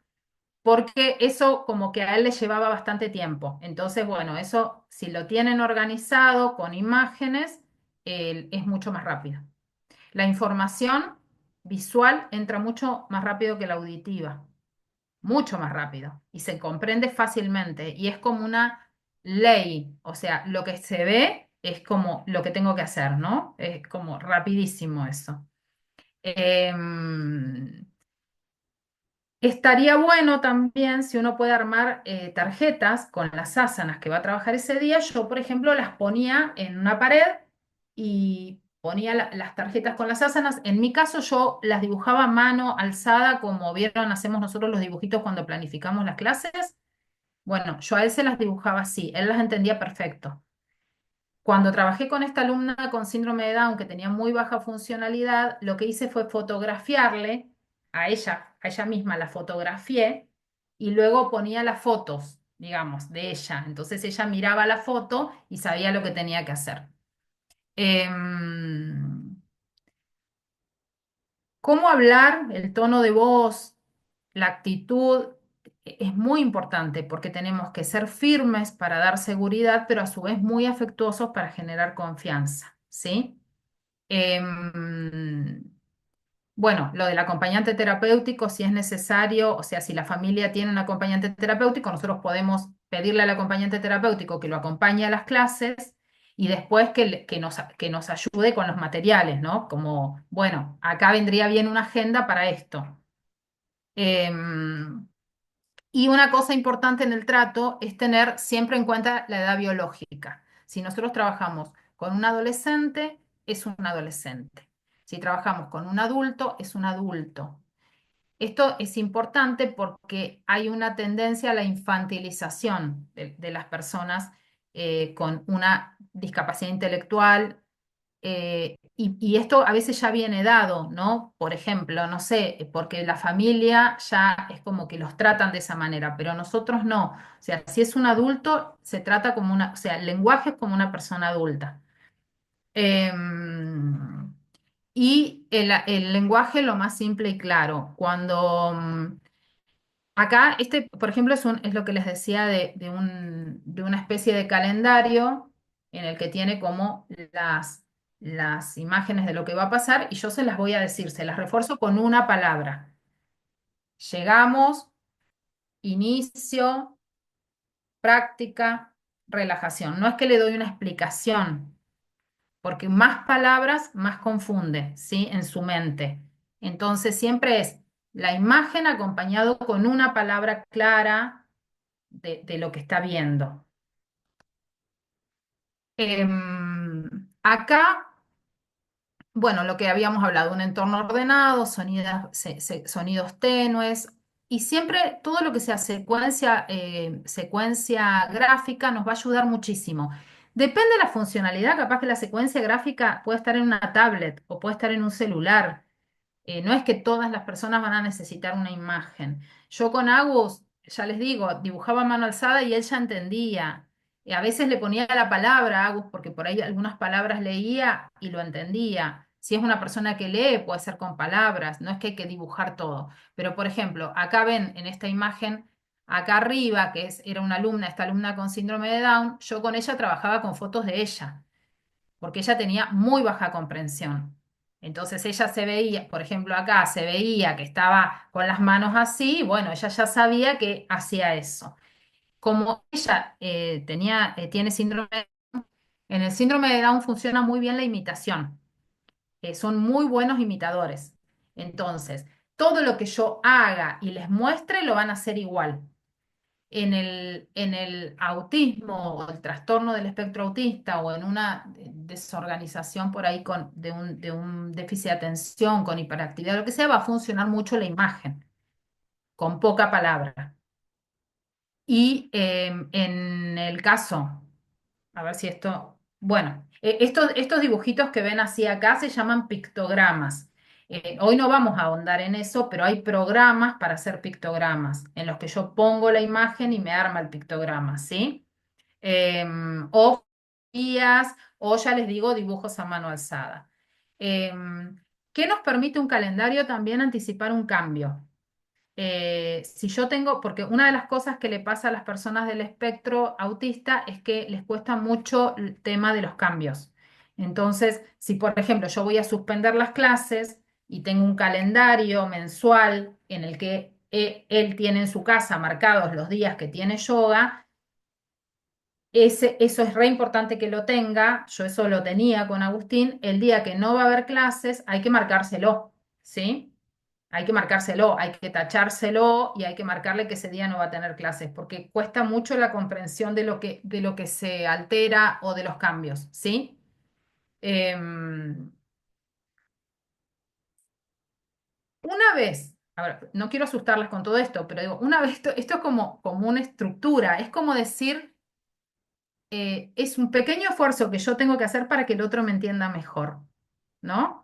porque eso como que a él le llevaba bastante tiempo. Entonces, bueno, eso si lo tienen organizado con imágenes, es mucho más rápido. La información visual entra mucho más rápido que la auditiva, mucho más rápido y se comprende fácilmente y es como una ley, o sea, lo que se ve es como lo que tengo que hacer, ¿no? Es como rapidísimo eso. Em, Estaría bueno también si uno puede armar tarjetas con las asanas que va a trabajar ese día. Yo, por ejemplo, las ponía en una pared y ponía las tarjetas con las asanas. En mi caso, yo las dibujaba a mano alzada, como vieron, hacemos nosotros los dibujitos cuando planificamos las clases. Bueno, yo a él se las dibujaba así, él las entendía perfecto. Cuando trabajé con esta alumna con síndrome de Down que tenía muy baja funcionalidad, lo que hice fue fotografiarle a ella misma la fotografié y luego ponía las fotos, digamos, de ella. Entonces ella miraba la foto y sabía lo que tenía que hacer. cómo hablar, el tono de voz, la actitud es muy importante porque tenemos que ser firmes para dar seguridad, pero a su vez muy afectuosos para generar confianza, ¿sí? Em, bueno, lo del acompañante terapéutico, si es necesario, o sea, si la familia tiene un acompañante terapéutico, nosotros podemos pedirle al acompañante terapéutico que lo acompañe a las clases y después que nos ayude con los materiales, ¿no? Como, bueno, acá vendría bien una agenda para esto. Em, y una cosa importante en el trato es tener siempre en cuenta la edad biológica. Si nosotros trabajamos con un adolescente, es un adolescente. Si trabajamos con un adulto, es un adulto. Esto es importante porque hay una tendencia a la infantilización de las personas con una discapacidad intelectual y esto a veces ya viene dado, ¿no? Por ejemplo, no sé, porque la familia ya es como que los tratan de esa manera, pero nosotros no. O sea, si es un adulto, se trata como una, o sea, el lenguaje es como una persona adulta. Em, y el lenguaje lo más simple y claro. Cuando acá, este, por ejemplo, es lo que les decía de una especie de calendario en el que tiene como las imágenes de lo que va a pasar y yo se las voy a decir, se las refuerzo con una palabra. Llegamos, inicio, práctica, relajación. No es que le doy una explicación, porque más palabras, más confunde, ¿sí? En su mente. Entonces siempre es la imagen acompañado con una palabra clara de lo que está viendo. Acá, bueno, lo que habíamos hablado, un entorno ordenado, sonidos tenues, y siempre todo lo que sea secuencia gráfica nos va a ayudar muchísimo. Depende de la funcionalidad, capaz que la secuencia gráfica puede estar en una tablet o puede estar en un celular. No es que todas las personas van a necesitar una imagen. Yo con Agus, ya les digo, dibujaba a mano alzada y él ya entendía. A veces le ponía la palabra a Agus porque por ahí algunas palabras leía y lo entendía. Si es una persona que lee, puede ser con palabras, no es que hay que dibujar todo. Pero, por ejemplo, acá ven en esta imagen, acá arriba, era una alumna, esta alumna con síndrome de Down, yo con ella trabajaba con fotos de ella porque ella tenía muy baja comprensión. Entonces ella se veía, por ejemplo, acá se veía que estaba con las manos así, y bueno, ella ya sabía que hacía eso. Como ella tiene síndrome, en el síndrome de Down funciona muy bien la imitación. Son muy buenos imitadores. Entonces, todo lo que yo haga y les muestre lo van a hacer igual en el autismo o el trastorno del espectro autista o en una desorganización por ahí de un déficit de atención, con hiperactividad, lo que sea, va a funcionar mucho la imagen, con poca palabra. Y en el caso, a ver si esto, bueno, estos dibujitos que ven así acá se llaman pictogramas. Hoy no vamos a ahondar en eso, pero hay programas para hacer pictogramas en los que yo pongo la imagen y me arma el pictograma, ¿sí? O guías, o ya les digo, dibujos a mano alzada. Em, ¿Qué nos permite un calendario? También anticipar un cambio. Si yo tengo, porque una de las cosas que le pasa a las personas del espectro autista es que les cuesta mucho el tema de los cambios. Entonces, si por ejemplo yo voy a suspender las clases y tengo un calendario mensual en el que él tiene en su casa marcados los días que tiene yoga, eso es re importante que lo tenga. Yo eso lo tenía con Agustín. El día que no va a haber clases, hay que marcárselo, ¿sí? Hay que marcárselo, hay que tachárselo y hay que marcarle que ese día no va a tener clases, porque cuesta mucho la comprensión de lo que se altera o de los cambios, ¿sí? Una vez, a ver, no quiero asustarlas con todo esto, pero digo, una vez, esto es como una estructura, es como decir, es un pequeño esfuerzo que yo tengo que hacer para que el otro me entienda mejor, ¿no?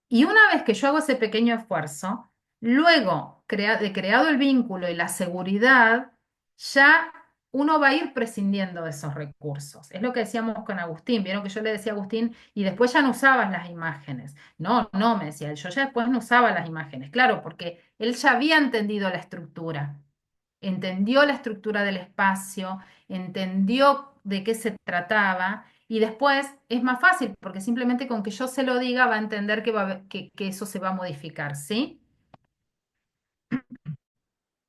Y una vez que yo hago ese pequeño esfuerzo, luego de creado el vínculo y la seguridad, ya uno va a ir prescindiendo de esos recursos. Es lo que decíamos con Agustín. Vieron que yo le decía a Agustín, y después ya no usabas las imágenes. No, no, me decía él, yo ya después no usaba las imágenes. Claro, porque él ya había entendido la estructura, entendió la estructura del espacio, entendió de qué se trataba. Y después es más fácil, porque simplemente con que yo se lo diga va a entender que, que eso se va a modificar, ¿sí?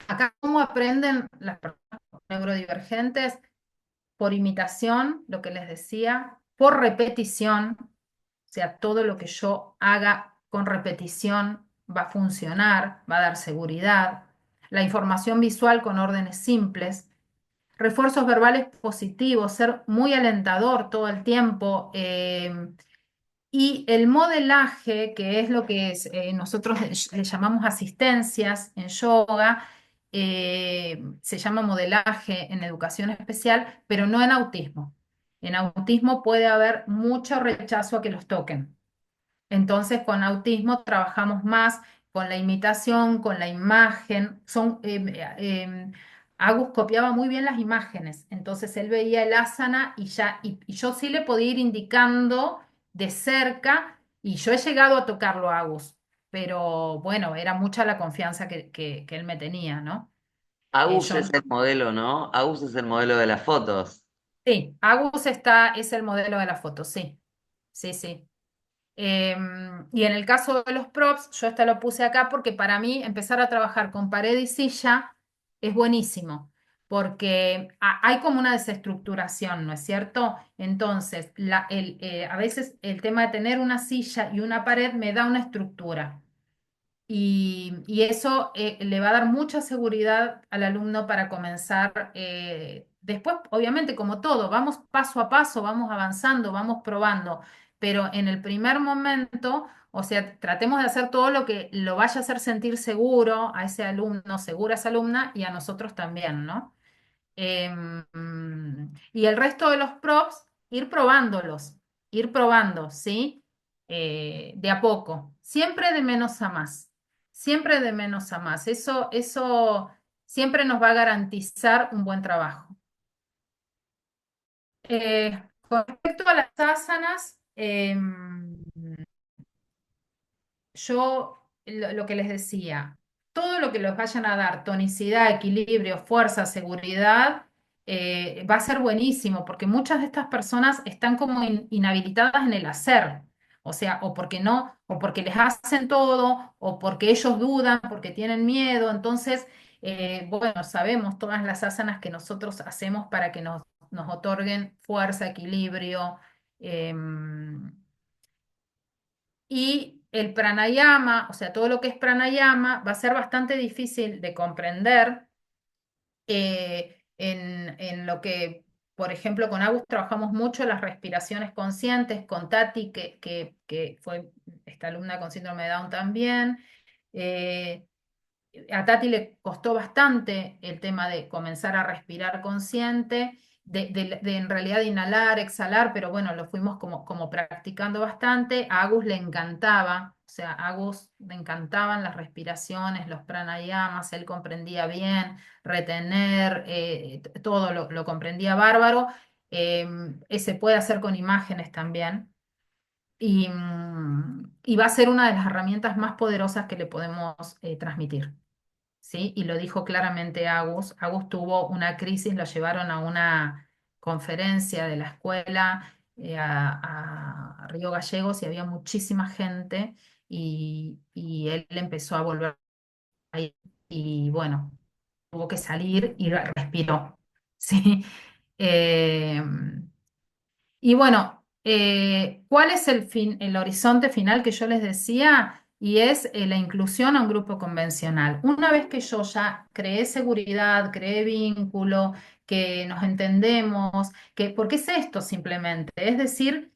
Acá, ¿cómo aprenden las personas neurodivergentes? Por imitación, lo que les decía, por repetición, o sea, todo lo que yo haga con repetición va a funcionar, va a dar seguridad. La información visual con órdenes simples, refuerzos verbales positivos, ser muy alentador todo el tiempo. Y el modelaje, que es lo que nosotros le llamamos asistencias en yoga, se llama modelaje en educación especial, pero no en autismo. En autismo puede haber mucho rechazo a que los toquen. Entonces, con autismo trabajamos más con la imitación, con la imagen. Agus copiaba muy bien las imágenes, entonces él veía el asana y ya, y yo sí le podía ir indicando de cerca, y yo he llegado a tocarlo a Agus, pero bueno, era mucha la confianza que él me tenía, ¿no? Agus Yo es el modelo, ¿no? Agus es el modelo de las fotos. sí, es el modelo de la foto, sí, sí, sí. Y en el caso de los props, yo esta lo puse acá porque para mí empezar a trabajar con pared y silla es buenísimo, porque hay como una desestructuración, ¿no es cierto? Entonces, a veces el tema de tener una silla y una pared me da una estructura. Y eso le va a dar mucha seguridad al alumno para comenzar. Después, obviamente, como todo, vamos paso a paso, vamos avanzando, vamos probando, pero en el primer momento, o sea, tratemos de hacer todo lo que lo vaya a hacer sentir seguro a ese alumno, segura a esa alumna y a nosotros también, ¿no? Y el resto de los props, ir probándolos, ir probando, ¿sí? De a poco, siempre de menos a más, siempre de menos a más. Eso siempre nos va a garantizar un buen trabajo. Con respecto a las asanas, yo lo que les decía, todo lo que les vayan a dar, tonicidad, equilibrio, fuerza, seguridad, va a ser buenísimo, porque muchas de estas personas están como inhabilitadas en el hacer, o sea, o porque no, o porque les hacen todo, o porque ellos dudan, porque tienen miedo. Entonces, bueno, sabemos todas las asanas que nosotros hacemos para que nos otorguen fuerza, equilibrio. em, y el pranayama, o sea, todo lo que es pranayama, va a ser bastante difícil de comprender en lo que, por ejemplo, con Agus trabajamos mucho las respiraciones conscientes, con Tati, que fue esta alumna con síndrome de Down también. eh, a Tati le costó bastante el tema de comenzar a respirar consciente, de en realidad inhalar, exhalar, pero bueno, lo fuimos como practicando bastante. A Agus le encantaba, o sea, a Agus le encantaban las respiraciones, los pranayamas, él comprendía bien, retener, todo lo comprendía bárbaro. Se puede hacer con imágenes también. Y va a ser una de las herramientas más poderosas que le podemos transmitir. ¿Sí? Y lo dijo claramente Agus. Agus tuvo una crisis, lo llevaron a una conferencia de la escuela a Río Gallegos y había muchísima gente y él empezó a volver ahí y bueno, tuvo que salir y respiró. ¿Sí? Eh, y bueno, ¿cuál es el horizonte final que yo les decía? Y es la inclusión a un grupo convencional. Una vez que yo ya creé seguridad, creé vínculo, que nos entendemos, porque es esto simplemente, es decir,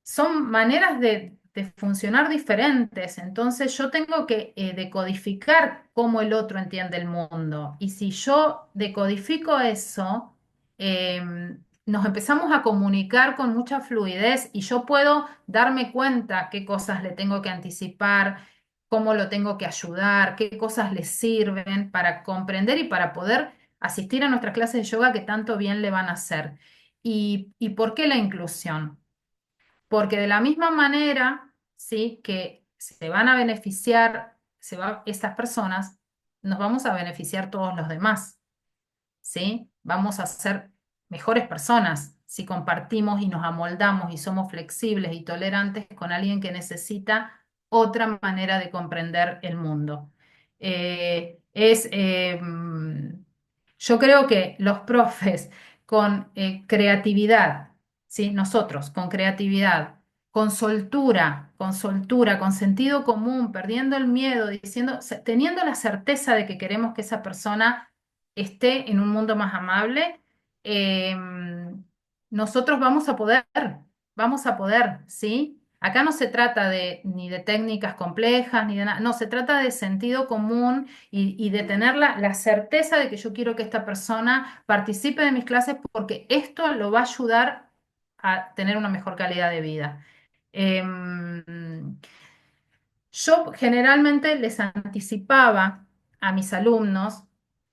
son maneras de funcionar diferentes. Entonces yo tengo que decodificar cómo el otro entiende el mundo. Y si yo decodifico eso, nos empezamos a comunicar con mucha fluidez y yo puedo darme cuenta qué cosas le tengo que anticipar, cómo lo tengo que ayudar, qué cosas le sirven para comprender y para poder asistir a nuestras clases de yoga que tanto bien le van a hacer. ¿Y por qué la inclusión? Porque de la misma manera, ¿sí? que se van a beneficiar, estas personas, nos vamos a beneficiar todos los demás. ¿Sí? Vamos a ser mejores personas si compartimos y nos amoldamos y somos flexibles y tolerantes con alguien que necesita otra manera de comprender el mundo. Eh, es, eh, mm, yo creo que los profes con creatividad, ¿sí? Nosotros con creatividad, con soltura, con sentido común, perdiendo el miedo, teniendo la certeza de que queremos que esa persona esté en un mundo más amable, eh, nosotros vamos a poder, ¿sí? Acá no se trata ni de técnicas complejas, ni de nada, no, se trata de sentido común y de tener la certeza de que yo quiero que esta persona participe de mis clases porque esto lo va a ayudar a tener una mejor calidad de vida. Yo generalmente les anticipaba a mis alumnos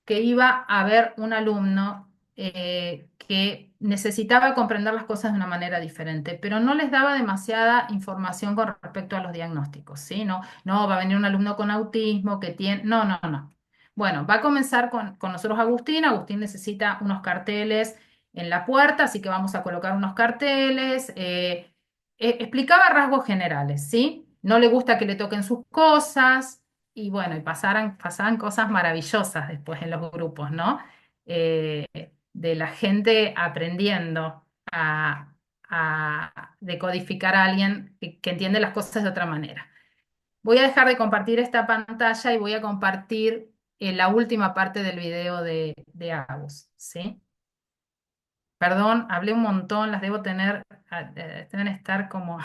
que iba a haber un alumno que necesitaba comprender las cosas de una manera diferente, pero no les daba demasiada información con respecto a los diagnósticos, ¿sí? No, no, va a venir un alumno con autismo que tiene... No, no, no. Bueno, va a comenzar con nosotros Agustín. Agustín necesita unos carteles en la puerta, así que vamos a colocar unos carteles. Explicaba rasgos generales, ¿sí? No le gusta que le toquen sus cosas y bueno, y pasaban cosas maravillosas después en los grupos, ¿no? Eh, de la gente aprendiendo a decodificar a alguien que entiende las cosas de otra manera. Voy a dejar de compartir esta pantalla y voy a compartir la última parte del video de Agus, ¿sí? Perdón, hablé un montón, las debo tener, deben estar como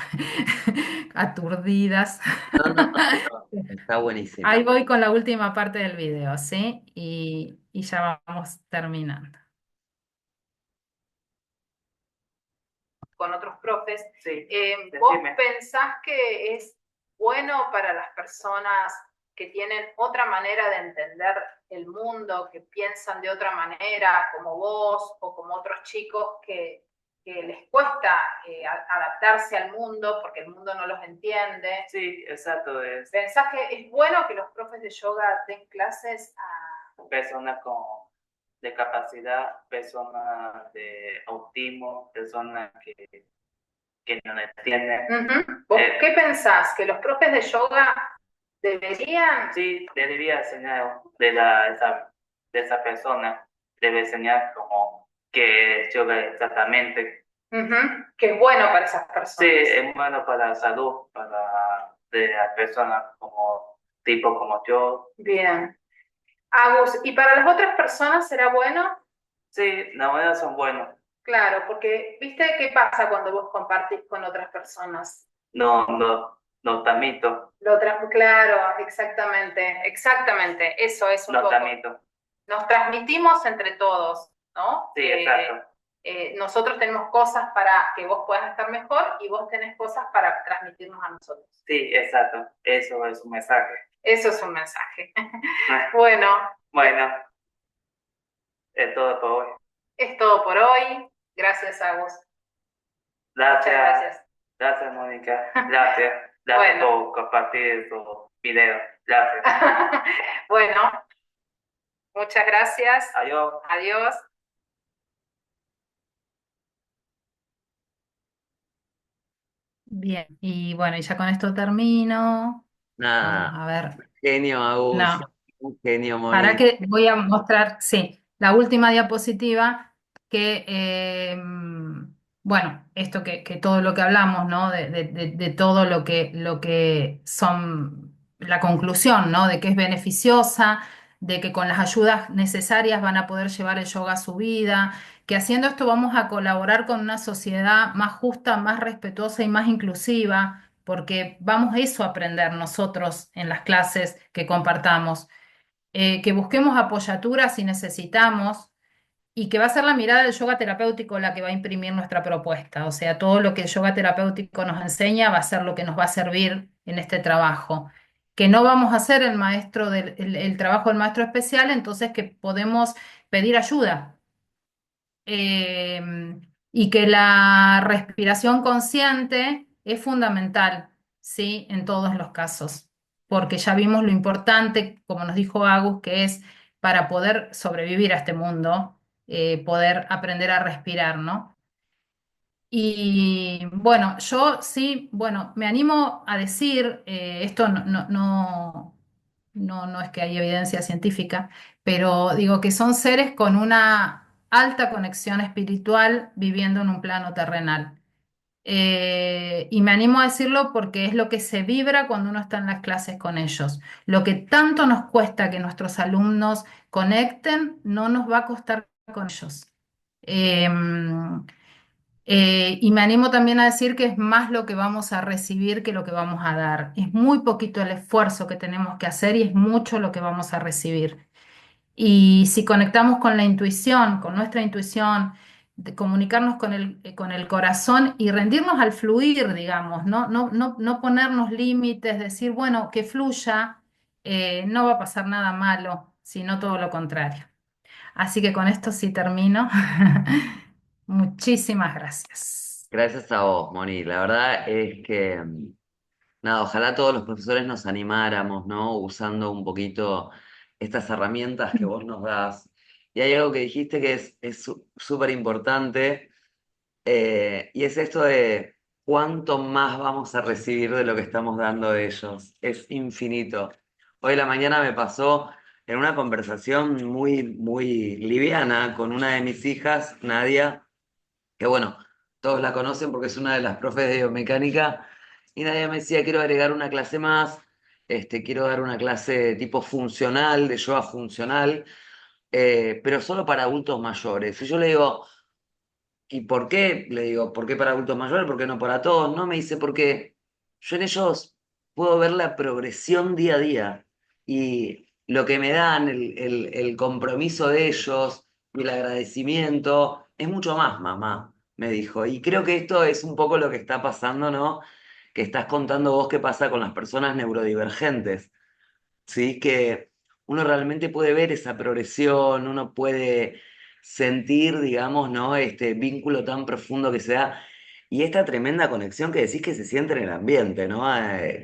aturdidas. No, no, no, está Ahí buenísimo. voy con la última parte del video, ¿sí? Y ya vamos terminando. Con otros profes, Sí, ¿vos decime. pensás que es bueno para las personas que tienen otra manera de entender el mundo, que piensan de otra manera, como vos o como otros chicos que les cuesta adaptarse al mundo porque el mundo no los entiende? Sí, exacto. ¿Pensás que es bueno que los profes de yoga den clases a Personas con discapacidad, personas de autismo, personas que no entienden. Ujú. ¿Vos qué pensás? ¿Que los profes de yoga deberían? Sí, debería enseñar de esa persona, debe enseñar como que es yoga exactamente. Ujú. Que es bueno para esas Sí, personas. es bueno para la salud, para de las personas como tipo como yo. Bien. Agus, ¿y para las otras personas será bueno? Sí, las monedas son buenos. Claro, porque ¿viste qué pasa cuando vos compartís con otras personas? No, no, no tamito, Claro, exactamente, exactamente, eso es un no poco. tamito. Nos transmitimos entre todos, ¿no? Sí, exacto. Nosotros tenemos cosas para que vos puedas estar mejor y vos tenés cosas para transmitirnos a nosotros. Sí, exacto. Eso es un mensaje. Eso es un mensaje. Bueno, Bueno, es todo por hoy. es todo por hoy. Gracias a vos. Muchas Gracias, gracias. gracias, Mónica. Gracias, gracias Bueno. por compartir tu video. Gracias. Bueno, muchas gracias. Adiós. Adiós. Bien, y bueno, y ya con esto termino. Vamos Nada, a ver. genio Agus, No, un genio para Mónica. que voy a mostrar, sí, la última diapositiva que, bueno, esto que todo lo que hablamos, ¿no? De todo lo que son la conclusión, ¿no? De que es beneficiosa, de que con las ayudas necesarias van a poder llevar el yoga a su vida, que haciendo esto vamos a colaborar con una sociedad más justa, más respetuosa y más inclusiva, porque vamos eso a aprender nosotros en las clases que compartamos, que busquemos apoyaturas si necesitamos y que va a ser la mirada del yoga terapéutico la que va a imprimir nuestra propuesta. O sea, todo lo que el yoga terapéutico nos enseña va a ser lo que nos va a servir en este trabajo. Que no vamos a hacer el trabajo del maestro especial, entonces que podemos pedir ayuda. Eh, y que la respiración consciente es fundamental, ¿sí? En todos los casos, porque ya vimos lo importante, como nos dijo Agus, que es para poder sobrevivir a este mundo, poder aprender a respirar, ¿no? Y bueno, yo sí, bueno, me animo a decir, esto no es que hay evidencia científica, pero digo que son seres con una alta conexión espiritual viviendo en un plano terrenal. Y me animo a decirlo porque es lo que se vibra cuando uno está en las clases con ellos. Lo que tanto nos cuesta que nuestros alumnos conecten, no nos va a costar con ellos. Em, y me animo también a decir que es más lo que vamos a recibir que lo que vamos a dar. Es muy poquito el esfuerzo que tenemos que hacer y es mucho lo que vamos a recibir. Y si conectamos con la intuición, con nuestra intuición, de comunicarnos con el corazón y rendirnos al fluir, digamos, no ponernos límites, decir, bueno, que fluya, no va a pasar nada malo, sino todo lo contrario. Así que con esto sí termino. Muchísimas gracias. Gracias a vos, Moni. La verdad es que, nada, ojalá todos los profesores nos animáramos, ¿no? Usando un poquito estas herramientas que vos nos das. Y hay algo que dijiste que es súper importante, y es esto de cuánto más vamos a recibir de lo que estamos dando de ellos. Es infinito. Hoy a la mañana me pasó en una conversación muy, muy liviana con una de mis hijas, Nadia, que bueno, todos la conocen porque es una de las profes de biomecánica, y Nadia me decía, quiero agregar una clase más, quiero dar una clase tipo funcional, de yoga funcional, pero solo para adultos mayores. Y yo le digo, ¿y por qué? Le digo, ¿por qué para adultos mayores? ¿Por qué no para todos? No, me dice, porque yo en ellos puedo ver la progresión día a día y lo que me dan, el compromiso de ellos y el agradecimiento, es mucho más, mamá, me dijo. Y creo que esto es un poco lo que está pasando, ¿no? Que estás contando vos qué pasa con las personas neurodivergentes. ¿Sí? Que uno realmente puede ver esa progresión, uno puede sentir, digamos, ¿no? Este vínculo tan profundo que se da y esta tremenda conexión que decís que se siente en el ambiente, ¿no?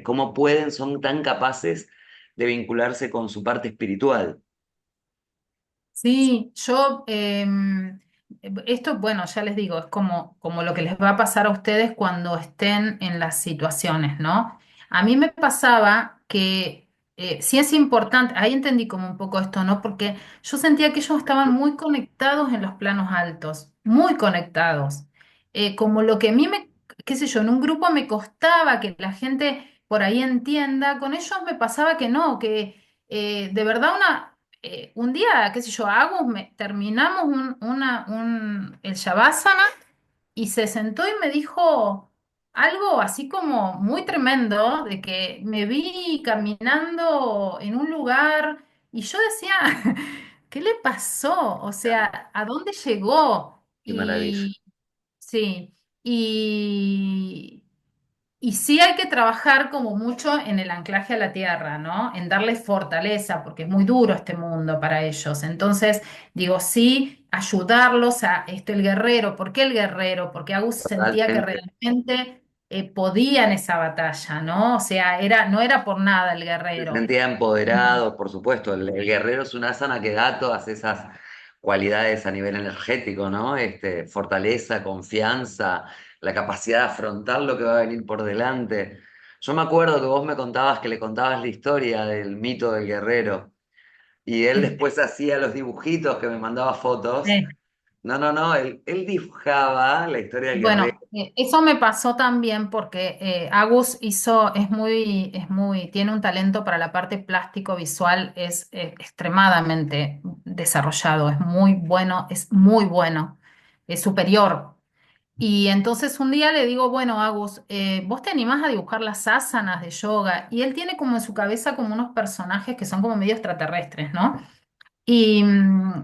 Cómo pueden, son tan capaces de vincularse con su parte espiritual. Sí, yo, esto, bueno, ya les digo, es como lo que les va a pasar a ustedes cuando estén en las situaciones, ¿no? A mí me pasaba que sí es importante, ahí entendí como un poco esto, ¿no? Porque yo sentía que ellos estaban muy conectados en los planos altos, muy conectados. Como lo que a mí me, qué sé yo, en un grupo me costaba que la gente por ahí entienda, con ellos me pasaba que no, que de verdad un día, qué sé yo, terminamos el Shavasana y se sentó y me dijo algo así como muy tremendo, de que me vi caminando en un lugar y yo decía, ¿qué le pasó? O sea, ¿a dónde llegó? Qué maravilla. Y sí, y, y sí hay que trabajar como mucho en el anclaje a la tierra, ¿no? En darles fortaleza, porque es muy duro este mundo para ellos. Entonces, digo, sí, ayudarlos a el guerrero. ¿Por qué el guerrero? Porque Agus sentía que Totalmente. realmente podía en esa batalla, ¿no? O sea, no era por nada el Se guerrero. sentía empoderado, por supuesto. El guerrero es una asana que da todas esas cualidades a nivel energético, ¿no? Fortaleza, confianza, la capacidad de afrontar lo que va a venir por delante. Yo me acuerdo que vos me contabas que le contabas la historia del mito del guerrero y él Sí. después hacía los dibujitos que me mandaba fotos. Sí. No, no, no, él dibujaba la historia del guerrero. Bueno, eso me pasó también porque Agus tiene un talento para la parte plástico visual, es extremadamente desarrollado, es muy bueno, es superior. Y entonces un día le digo, bueno, Agus, ¿vos te animás a dibujar las asanas de yoga? Y él tiene como en su cabeza como unos personajes que son como medio extraterrestres, ¿no? Y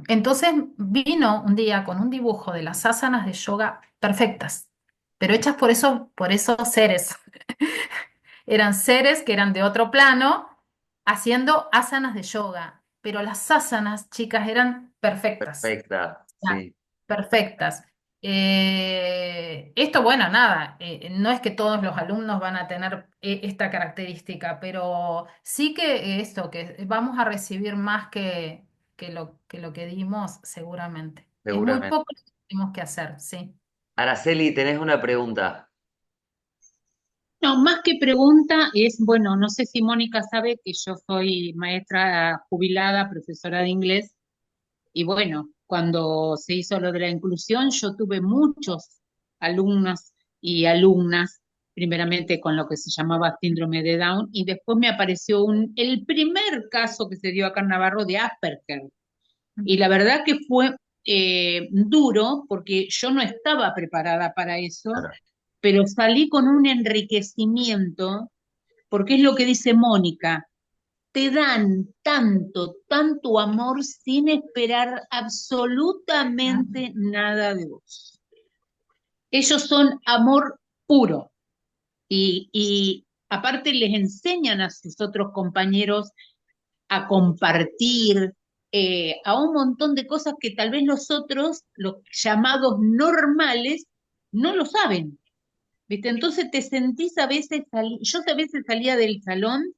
entonces vino un día con un dibujo de las asanas de yoga perfectas, pero hechas por esos seres. Eran seres que eran de otro plano haciendo asanas de yoga. pero las asanas, chicas, eran perfectas. Perfecta, Ah, sí, perfectas. Esto, bueno, nada, no es que todos los alumnos van a tener esta característica, pero sí que esto, que vamos a recibir más que lo que dimos, seguramente. Es muy seguramente. poco lo que tenemos que hacer, sí. Araceli, tenés una pregunta. No, más que pregunta es, bueno, no sé si Mónica sabe que yo soy maestra jubilada, profesora de inglés, y bueno, cuando se hizo lo de la inclusión, yo tuve muchos alumnos y alumnas, primeramente con lo que se llamaba síndrome de Down, y después me apareció el primer caso que se dio acá en Navarro de Asperger. Y la verdad que fue duro porque yo no estaba preparada para eso, Claro. pero salí con un enriquecimiento, porque es lo que dice Mónica, te dan tanto, tanto amor sin esperar absolutamente nada de vos. Ellos son amor puro y aparte les enseñan a sus otros compañeros a compartir, a un montón de cosas que tal vez los otros, los llamados normales, no lo saben. ¿Viste? Entonces te sentís a veces, yo a veces salía del salón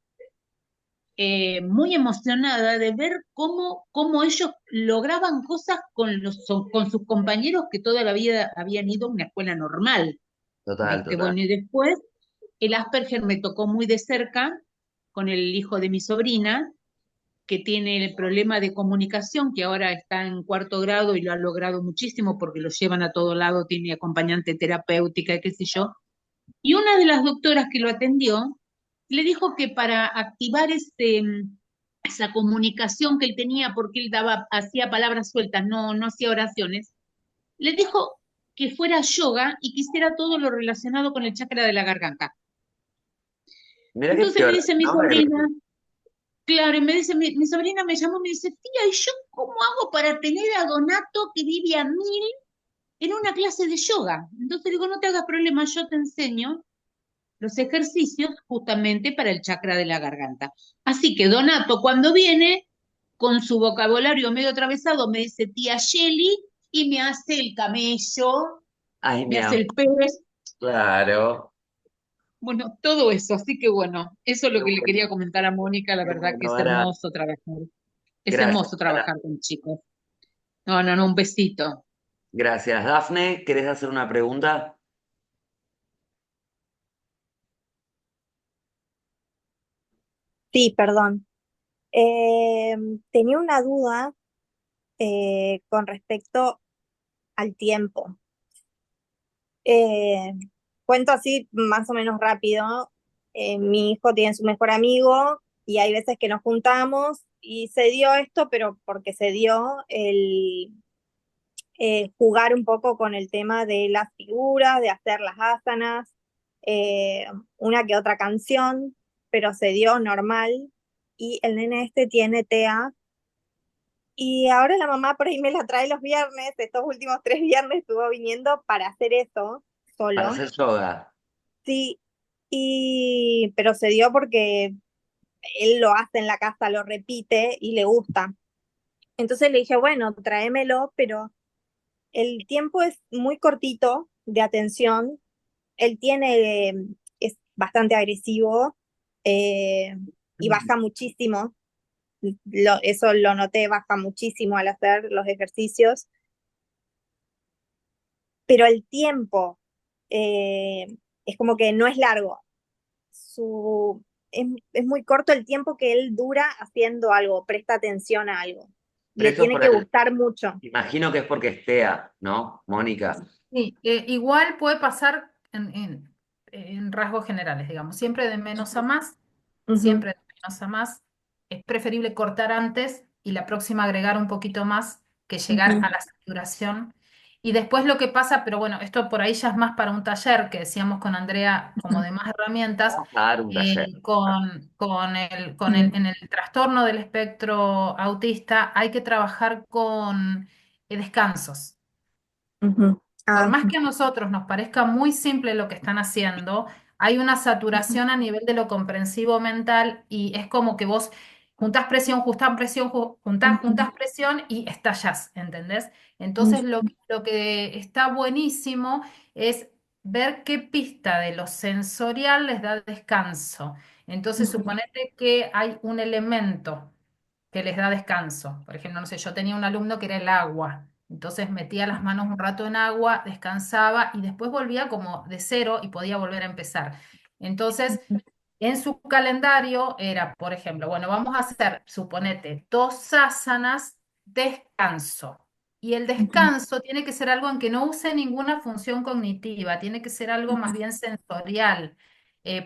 muy emocionada de ver cómo ellos lograban cosas con sus compañeros que toda la vida habían ido a una escuela normal, Total, ¿viste? total. Bueno, y después el Asperger me tocó muy de cerca con el hijo de mi sobrina, que tiene el problema de comunicación, que ahora está en cuarto grado y lo ha logrado muchísimo porque lo llevan a todo lado, tiene acompañante terapéutica, qué sé yo. Y una de las doctoras que lo atendió le dijo que para activar esa comunicación que él tenía, porque él hacía palabras sueltas, no hacía oraciones, le dijo que fuera yoga y que hiciera todo lo relacionado con el chakra de la garganta. Mira qué Entonces me piola, dice mi ¿no? sobrina, claro, y me dice, mi sobrina me llamó y me dice, tía, ¿y yo cómo hago para tener a Donato que vive a 1000 en una clase de yoga? Entonces digo, no te hagas problema, yo te enseño los ejercicios justamente para el chakra de la garganta. Así que Donato cuando viene, con su vocabulario medio atravesado, me dice tía Shelly y me hace el camello, Ay, me mi hace amor, el pez, claro. bueno, todo eso. Así que bueno, eso es Qué lo que le quería bueno, comentar a Mónica, la qué verdad que bueno, es Ara. hermoso trabajar. Es Gracias, hermoso Ara. trabajar con chicos. No, no, no, un besito. Gracias. Dafne, ¿querés hacer una pregunta? Sí, perdón. Eh, Tenía una duda con respecto al tiempo. Eh, Cuento así más o menos rápido. Mi hijo tiene su mejor amigo y hay veces que nos juntamos y se dio esto, pero porque se dio el jugar un poco con el tema de las figuras, de hacer las asanas, eh, una que otra canción, pero se dio normal. Y el nene este tiene TEA. Y ahora la mamá por ahí me la trae los viernes, estos últimos 3 viernes estuvo viniendo para hacer eso Para solo. hacer yoga. Sí, pero se dio porque él lo hace en la casa, lo repite y le gusta. Entonces le dije, bueno, tráemelo, pero el tiempo es muy cortito de atención. Él es bastante agresivo eh, y baja muchísimo. Eso lo noté, baja muchísimo al hacer los ejercicios, pero el tiempo eh, es como que no es largo. Es muy corto el tiempo que él dura haciendo algo, presta atención a algo. Pero Le eso es tiene por que el... gustar mucho. Imagino que es porque es TEA, ¿no, Mónica? Sí, igual puede pasar en rasgos generales, digamos, siempre de menos a más, Ujú, siempre de menos a más. Es preferible cortar antes y la próxima agregar un poquito más que llegar ujú, a la saturación. Y después lo que pasa, pero bueno, esto por ahí ya es más para un taller que decíamos con Andrea, como ujú, de más herramientas, Vamos a dar un taller. en el trastorno del espectro autista hay que trabajar con descansos. ujú. Por Ah, más que a nosotros nos parezca muy simple lo que están haciendo, hay una ujú, saturación a nivel de lo comprensivo mental y es como que vos, juntás presión, juntás presión y estallas, ¿entendés? Entonces lo que está buenísimo es ver qué pista de lo sensorial les da descanso. Entonces, suponete que hay un elemento que les da descanso. Por ejemplo, no sé, yo tenía un alumno que era el agua. Entonces metía las manos un rato en agua, descansaba y después volvía como de cero y podía volver a empezar. Entonces, en su calendario era, por ejemplo, bueno, vamos a hacer, suponete, 2 asanas, descanso. Y el descanso tiene que ser algo en que no use ninguna función cognitiva, tiene que ser algo más bien sensorial.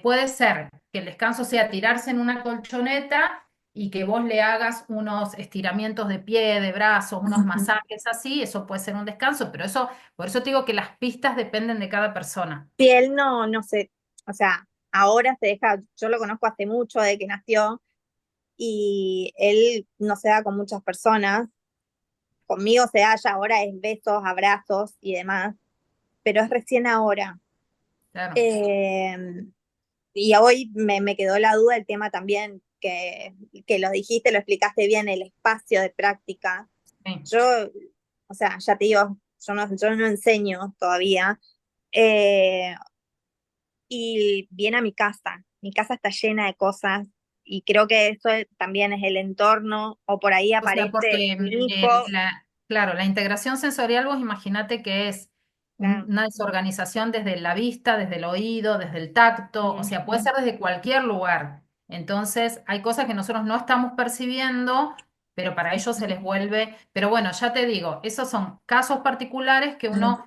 Puede ser que el descanso sea tirarse en una colchoneta y que vos le hagas unos estiramientos de pie, de brazos, unos masajes así, eso puede ser un descanso, pero eso, por eso te digo que las pistas dependen de cada persona. Si él no sé, o sea, ahora se deja, yo lo conozco hace mucho, de que nació, y él no se da con muchas personas, conmigo se halla, ahora es besos, abrazos y demás, pero es recién ahora. Claro, Eh, y hoy me quedó la duda el tema también, que lo dijiste, lo explicaste bien, el espacio de práctica. sí. Yo, o sea, ya te digo, yo no enseño todavía, eh, y viene a mi casa está llena de cosas, y creo que eso también es el entorno, o por ahí O sea, aparece porque mi hijo, claro, la integración sensorial, vos imagínate que es claro, una desorganización desde la vista, desde el oído, desde el tacto, o sea, puede ser desde cualquier lugar. Entonces, hay cosas que nosotros no estamos percibiendo, pero para ellos se les vuelve, pero bueno, ya te digo, esos son casos particulares que uno,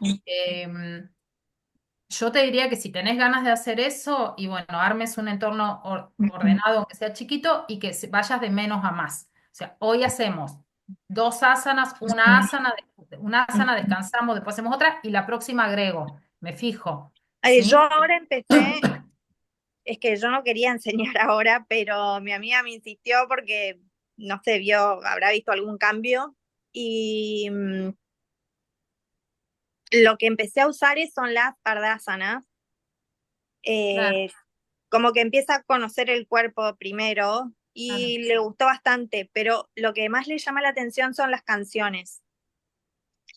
yo te diría que si tenés ganas de hacer eso, y bueno, armes un entorno ordenado, aunque sea chiquito, y que vayas de menos a más. O sea, hoy hacemos 2 asanas, una asana, descansamos, después hacemos otra, y la próxima agrego, me fijo, Yo ¿sí? ahora empecé, es que yo no quería enseñar ahora, pero mi amiga me insistió porque, no sé, habrá visto algún cambio, y lo que empecé a usar son las pardásanas, Claro, eh, como que empieza a conocer el cuerpo primero, claro. y le gustó bastante, pero lo que más le llama la atención son las canciones.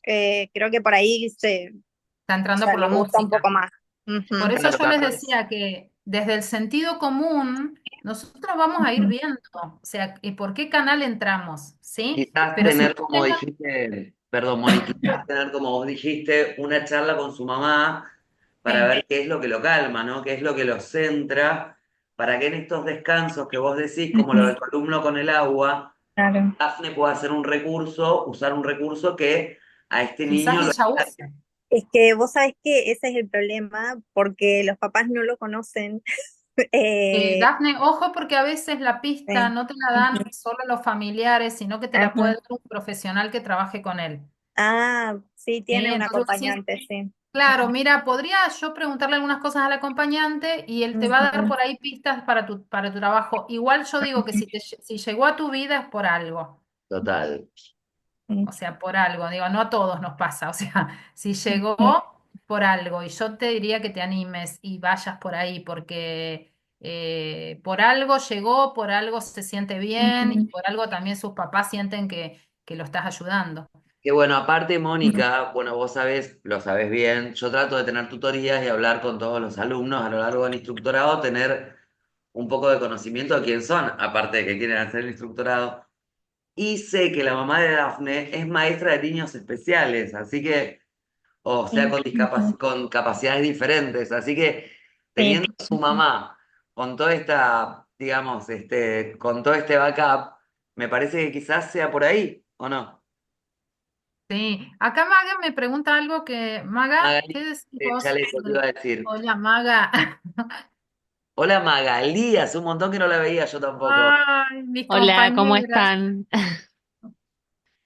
Creo que por ahí Está entrando por le la gusta un música. poco más. Por Ujú. eso Claro, yo les capaz. decía que desde el sentido común, nosotros vamos a ir viendo, o sea, por qué canal entramos, ¿sí? Quizás Pero si tener, vos como tenés dijiste, perdón, Moni, quizás tener, como vos dijiste, una charla con su mamá para sí, ver qué es lo que lo calma, ¿no? Qué es lo que lo centra, para que en estos descansos que vos decís, como lo del alumno con el agua, Claro. Dafne pueda hacer un recurso, usar un recurso que a este quizás niño lo... ella use. Es que vos sabés que ese es el problema, porque los papás no lo conocen. Eh, Dafne, ojo porque a veces la pista sí. no te la dan solo los familiares, sino que te la puede Ajá. dar un profesional que trabaje con él. Ah, sí, ¿Sí? tiene un Entonces, sí, acompañante, sí. claro, mira, podría yo preguntarle algunas cosas al acompañante y él te va a dar Ujú. por ahí pistas para tu trabajo. Igual yo digo que si llegó a tu vida es por algo. Total. O sea, por algo, digo, no a todos nos pasa, o sea, si llegó Ujú. por algo, y yo te diría que te animes y vayas por ahí, porque por algo llegó, por algo se siente bien, y por algo también sus papás sienten que lo estás ayudando. Que bueno, aparte, Mónica, bueno, vos sabés, lo sabés bien, yo trato de tener tutorías y hablar con todos los alumnos a lo largo del instructorado, tener un poco de conocimiento de quién son, aparte de que quieren hacer el instructorado. Y sé que la mamá de Dafne es maestra de niños especiales, así que, o sea, Sí, con capacidades diferentes. Así que sí. teniendo a su mamá con toda esta, digamos, con todo este backup, me parece que quizás sea por ahí, ¿o no? Sí, acá Maga me pregunta algo Maga, Magali, ¿qué decís vos? chaleco, te iba a decir. Hola, Maga. Hola Magalí, hace un montón que no la veía yo tampoco. Ay, mis Hola, ¿cómo compañeras. están?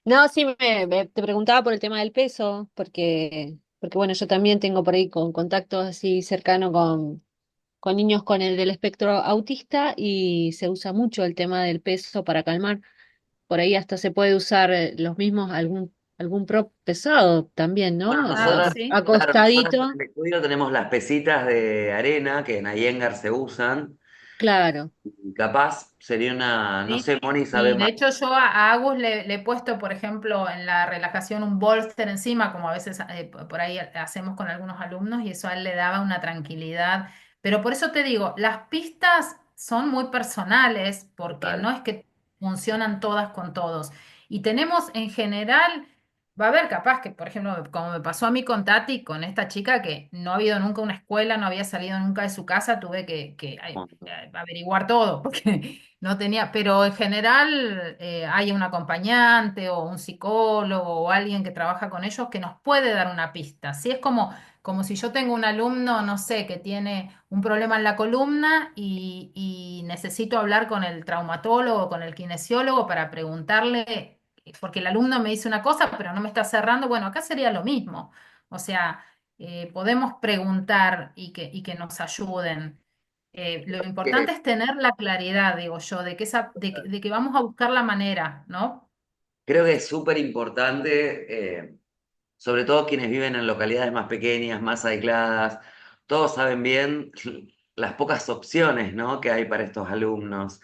No, sí, te preguntaba por el tema del peso, porque bueno, yo también tengo por ahí con contactos así cercanos con niños con el del espectro autista y se usa mucho el tema del peso para calmar. Por ahí hasta se puede usar los mismos, algún prop pesado también, Bueno, ¿no? Claro, nosotros, sí. claro, nosotros Acostadito. en el estudio tenemos las pesitas de arena que en Iyengar se usan. Claro. Capaz sería una, no ¿Sí? sé, Moni sabe Y de más. hecho yo a Agus le he puesto, por ejemplo, en la relajación un bolster encima, como a veces por ahí hacemos con algunos alumnos, y eso a él le daba una tranquilidad. Pero por eso te digo, las pistas son muy personales, porque Total. no es que funcionan todas con todos. Y tenemos en general, va a haber capaz que, por ejemplo, como me pasó a mí con Tati, con esta chica que no ha ido nunca a una escuela, no había salido nunca de su casa, tuve que averiguar todo, porque no tenía, pero en general hay un acompañante o un psicólogo o alguien que trabaja con ellos que nos puede dar una pista. Si es como si yo tengo un alumno, no sé, que tiene un problema en la columna y necesito hablar con el traumatólogo, con el kinesiólogo para preguntarle, porque el alumno me dice una cosa, pero no me está cerrando. Bueno, acá sería lo mismo. O sea, podemos preguntar y que nos ayuden. Lo Que importante es tener la claridad, digo yo, de que vamos a buscar la manera, ¿no? creo que es súper importante, sobre todo quienes viven en localidades más pequeñas, más aisladas, todos saben bien las pocas opciones, ¿no?, que hay para estos alumnos.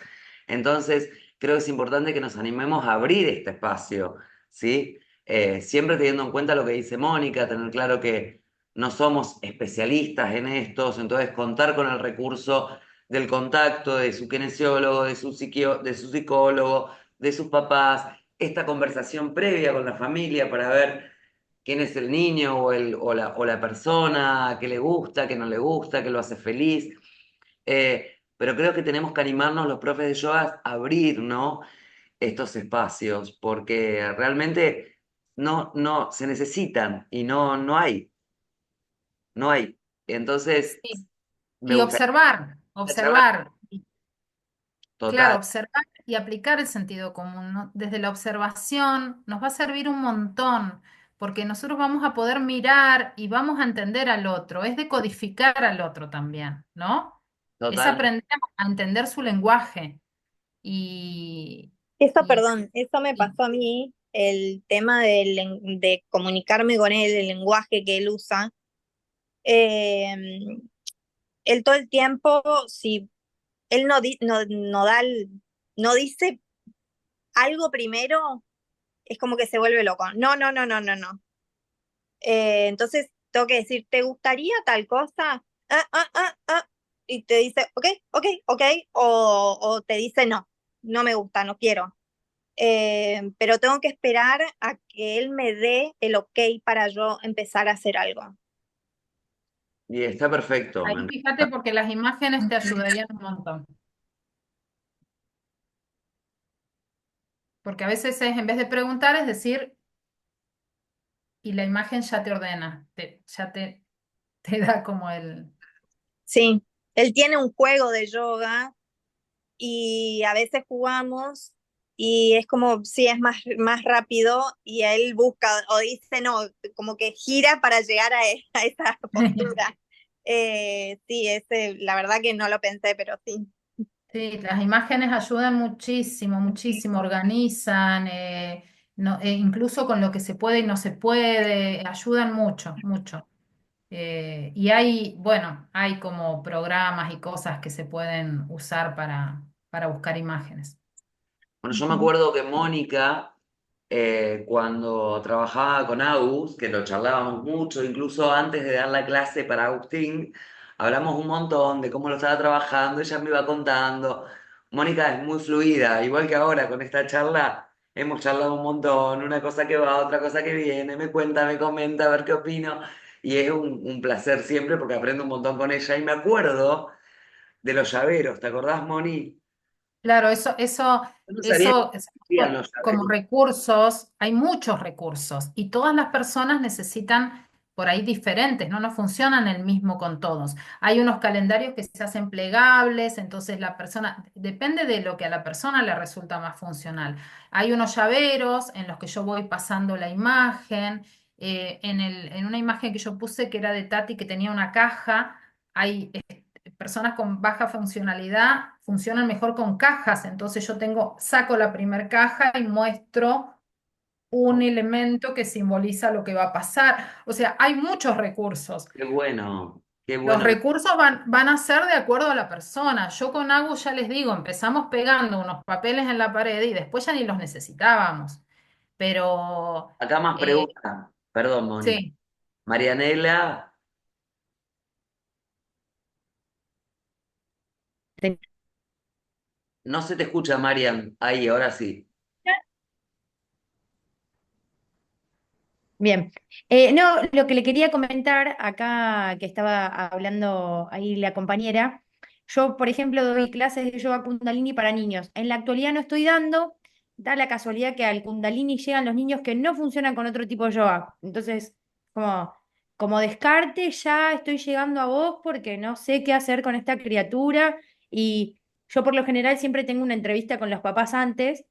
Entonces, creo que es importante que nos animemos a abrir este espacio, ¿sí? Siempre teniendo en cuenta lo que dice Mónica, tener claro que no somos especialistas en estos, entonces contar con el recurso del contacto de su kinesiólogo, de su psicólogo, de sus papás, esta conversación previa con la familia para ver quién es el niño o la persona, qué le gusta, qué no le gusta, qué lo hace feliz. Pero creo que tenemos que animarnos los profes de yoga a abrir, ¿no?, estos espacios, porque realmente no se necesitan y no hay. Entonces, Sí. me Y gustaría observar, charlar observar. total, Claro, observar y aplicar el sentido común, ¿no? Desde la observación nos va a servir un montón, porque nosotros vamos a poder mirar y vamos a entender al otro, es decodificar al otro también, ¿no? Es totalmente. aprender a entender su lenguaje y, Eso, y, perdón, eso me y- pasó a mí, el tema de comunicarme con él, el lenguaje que él usa. Eh, Él todo el tiempo, si él no dice algo primero, es como que se vuelve loco. No, no, no, no, no, no. Entonces tengo que decir, ¿te gustaría tal cosa? Y te dice, ok, ok, ok, o te dice, no, no me gusta, no quiero. Pero tengo que esperar a que él me dé el ok para yo empezar a hacer algo. Y está perfecto, me ahí encanta. fíjate porque las imágenes te ayudarían un montón. Porque a veces en vez de preguntar, es decir, y la imagen ya te ordena, te da como el... Sí, él tiene un juego de yoga y a veces jugamos y es como si es más rápido y él busca o dice no, como que gira para llegar a esa postura. Sí, la verdad que no lo pensé, pero sí. Sí, las imágenes ayudan muchísimo, muchísimo, organizan, incluso con lo que se puede y no se puede, ayudan mucho, mucho. Y bueno, hay como programas y cosas que se pueden usar para buscar imágenes. Bueno, yo me Ujú. acuerdo que Mónica, cuando trabajaba con Agus, que lo charlábamos mucho, incluso antes de dar la clase para Agustín, hablamos un montón de cómo lo estaba trabajando, ella me iba contando. Mónica es muy fluida, igual que ahora con esta charla, hemos charlado un montón, una cosa que va, otra cosa que viene, me cuenta, me comenta, a ver qué opino, y es un placer siempre porque aprendo un montón con ella. Y me acuerdo de los llaveros, ¿te acordás, Moni? Claro, Yo no sabía que eso existían los como llaveros. recursos, hay muchos recursos y todas las personas necesitan por ahí diferentes, no funcionan el mismo con todos. Hay unos calendarios que se hacen plegables, entonces la persona, depende de lo que a la persona le resulta más funcional. Hay unos llaveros en los que yo voy pasando la imagen, en una imagen que yo puse que era de Tati que tenía una caja, hay personas con baja funcionalidad funcionan mejor con cajas, entonces saco la primer caja y muestro un Oh, elemento que simboliza lo que va a pasar. O sea, hay muchos recursos. qué bueno. qué Los bueno. recursos van a ser de acuerdo a la persona. Yo con Agus ya les digo, empezamos pegando unos papeles en la pared y después ya ni los necesitábamos. Pero Acá más eh, preguntas. Perdón, Moni. sí. Marianela, no se te escucha, Marian. Ahí, ahora sí. Bien. No, lo que le quería comentar acá que estaba hablando ahí la compañera, yo, por ejemplo, doy clases de yoga Kundalini para niños. En la actualidad no estoy dando, da la casualidad que al Kundalini llegan los niños que no funcionan con otro tipo de yoga. Entonces, como, como descarte, ya estoy llegando a vos porque no sé qué hacer con esta criatura y yo por lo general siempre tengo una entrevista con los papás antes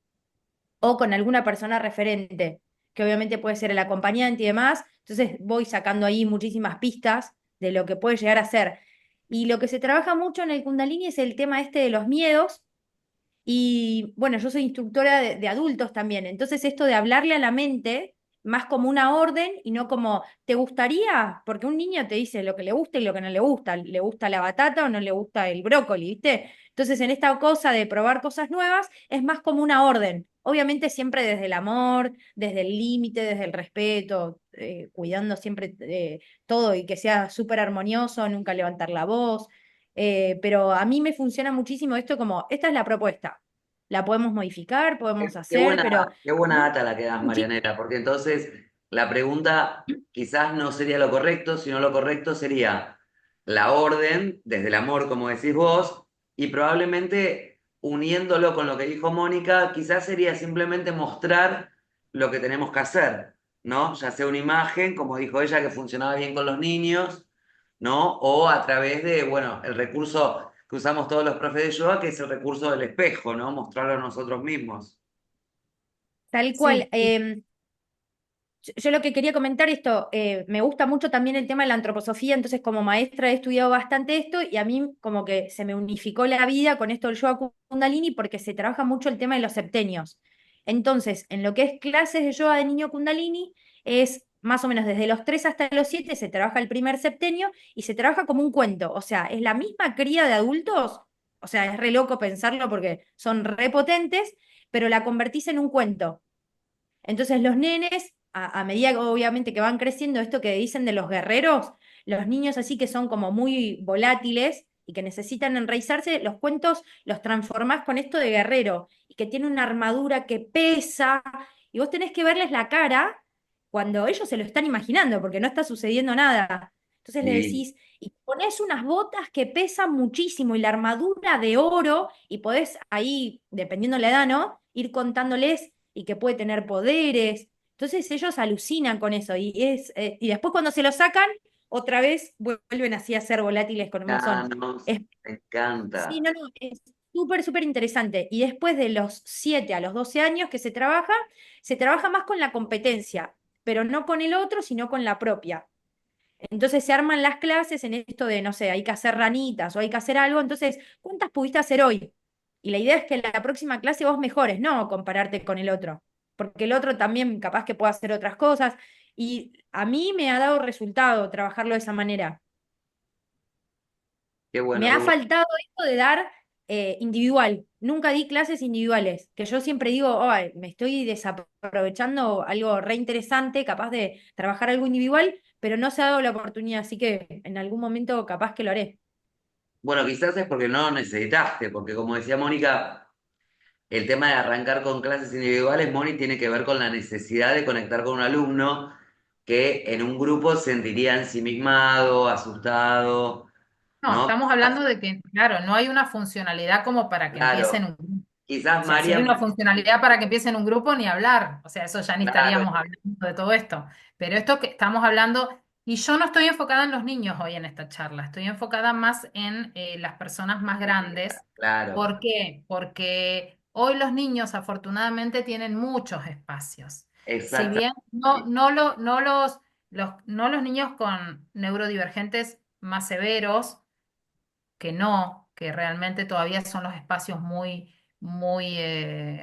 o con alguna persona referente, que obviamente puede ser el acompañante y demás. Entonces voy sacando ahí muchísimas pistas de lo que puede llegar a ser. Y lo que se trabaja mucho en el Kundalini es el tema este de los miedos. Y bueno, yo soy instructora de adultos también, entonces esto de hablarle a la mente más como una orden y no como, ¿te gustaría? Porque un niño te dice lo que le gusta y lo que no le gusta la batata o no le gusta el brócoli, ¿viste? Entonces en esta cosa de probar cosas nuevas es más como una orden, obviamente siempre desde el amor, desde el límite, desde el respeto, cuidando siempre todo y que sea súper armonioso, nunca levantar la voz. Pero a mí me funciona muchísimo esto como, esta es la propuesta, la podemos modificar, podemos hacer, pero Qué buena data la que das, Marianela, porque entonces la pregunta quizás no sería lo correcto, sino lo correcto sería la orden, desde el amor, como decís vos, y probablemente uniéndolo con lo que dijo Mónica, quizás sería simplemente mostrar lo que tenemos que hacer, ¿no? Ya sea una imagen, como dijo ella, que funcionaba bien con los niños, ¿no? O a través de, bueno, el recurso que usamos todos los profes de yoga, que es el recurso del espejo, ¿no? Mostrarlo a nosotros mismos. tal cual. Sí, sí. Yo lo que quería comentar esto, me gusta mucho también el tema de la antroposofía, entonces como maestra he estudiado bastante esto y a mí como que se me unificó la vida con esto del yoga Kundalini porque se trabaja mucho el tema de los septenios. Entonces, en lo que es clases de yoga de niño Kundalini, es más o menos desde los 3 hasta los 7 se trabaja el primer septenio y se trabaja como un cuento, o sea, es la misma cría de adultos, o sea, es re loco pensarlo porque son re potentes, pero la convertís en un cuento. Entonces los nenes, a medida que obviamente que van creciendo, esto que dicen de los guerreros, los niños así que son como muy volátiles y que necesitan enraizarse, los cuentos los transformás con esto de guerrero y que tiene una armadura que pesa y vos tenés que verles la cara cuando ellos se lo están imaginando porque no está sucediendo nada. Entonces le Sí. decís, y ponés unas botas que pesan muchísimo y la armadura de oro y podés ahí, dependiendo la edad, ¿no? Ir contándoles y que puede tener poderes. Entonces ellos alucinan con eso y después cuando se lo sacan, otra vez vuelven así a ser volátiles como son. Planos, Es, me sí, encanta. no, no, es súper, súper interesante. Y después de los 7 a los 12 años que se trabaja más con la competencia, pero no con el otro, sino con la propia. Entonces se arman las clases en esto de, no sé, hay que hacer ranitas o hay que hacer algo. Entonces, ¿cuántas pudiste hacer hoy? Y la idea es que en la próxima clase vos mejores, no compararte con el otro. Porque el otro también capaz que pueda hacer otras cosas. Y a mí me ha dado resultado trabajarlo de esa manera. Qué bueno, Me qué ha bueno. faltado esto de dar individual. Nunca di clases individuales, que yo siempre digo, "Ay, me estoy desaprovechando algo re interesante, capaz de trabajar algo individual, pero no se ha dado la oportunidad, así que en algún momento capaz que lo haré. Bueno, quizás es porque no lo necesitaste, porque como decía Mónica, el tema de arrancar con clases individuales, Moni, tiene que ver con la necesidad de conectar con un alumno que en un grupo se sentiría ensimismado, asustado, No, ¿no? estamos hablando de que, claro, no hay una funcionalidad como para que empiece en Claro, un grupo. quizás O sea, si hay una Marian, funcionalidad para que empiece en un grupo, ni hablar. O sea, eso ya ni claro, estaríamos hablando de todo esto. Pero esto que estamos hablando, y yo no estoy enfocada en los niños hoy en esta charla, estoy enfocada más en las personas más grandes. claro, ¿Por qué? Porque hoy los niños afortunadamente tienen muchos espacios. Si bien exactamente, no los niños con neurodivergentes más severos, que no, que realmente todavía son los espacios muy, muy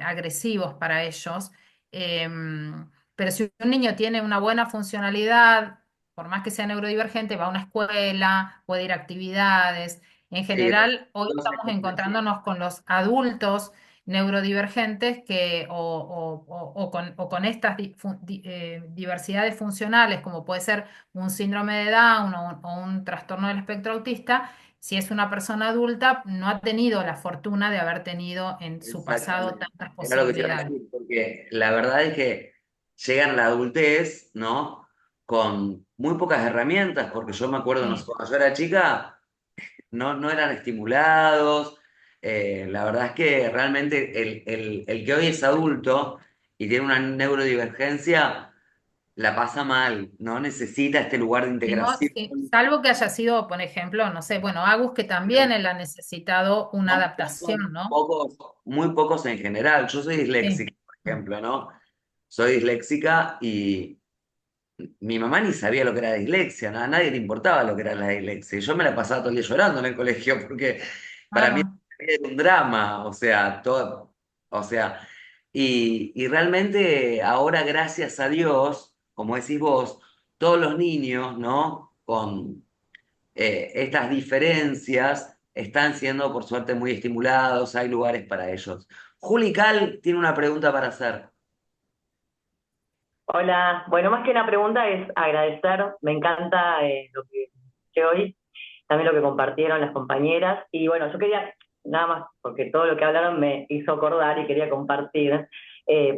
agresivos para ellos. Pero si un niño tiene una buena funcionalidad, por más que sea neurodivergente, va a una escuela, puede ir a actividades. En Sí, general, hoy no sé. estamos encontrándonos con los adultos neurodivergentes o con estas diversidades funcionales, como puede ser un síndrome de Down o un trastorno del espectro autista. Si es una persona adulta, no ha tenido la fortuna de haber tenido en su pasado Exactamente. tantas Era lo que te iba a posibilidades. decir, porque la verdad es que llegan a la adultez, ¿no? Con muy pocas herramientas, porque yo me acuerdo, no sé, Sí. cuando yo era chica, no eran estimulados. La verdad es que realmente el que hoy es adulto y tiene una neurodivergencia, la pasa mal, ¿no? Necesita este lugar de Y no, integración. sí, salvo que haya sido, por ejemplo, no sé, bueno, Agus, que también él ha necesitado una Son adaptación, ¿no? pocos, muy pocos en general. Yo soy Sí. disléxica, por ejemplo, ¿no? Soy disléxica y mi mamá ni sabía lo que era dislexia, ¿no? A nadie le importaba lo que era la dislexia. Y yo me la pasaba todo el día llorando en el colegio porque para mí Claro. era un drama, o sea, todo, o sea, y realmente ahora, gracias a Dios, como decís vos, todos los niños, ¿no? Con estas diferencias están siendo, por suerte, muy estimulados, hay lugares para ellos. Juli Cal tiene una pregunta para hacer. Hola, bueno, más que una pregunta es agradecer, me encanta lo que escuché hoy, también lo que compartieron las compañeras, y bueno, yo quería, nada más, porque todo lo que hablaron me hizo acordar y quería compartir,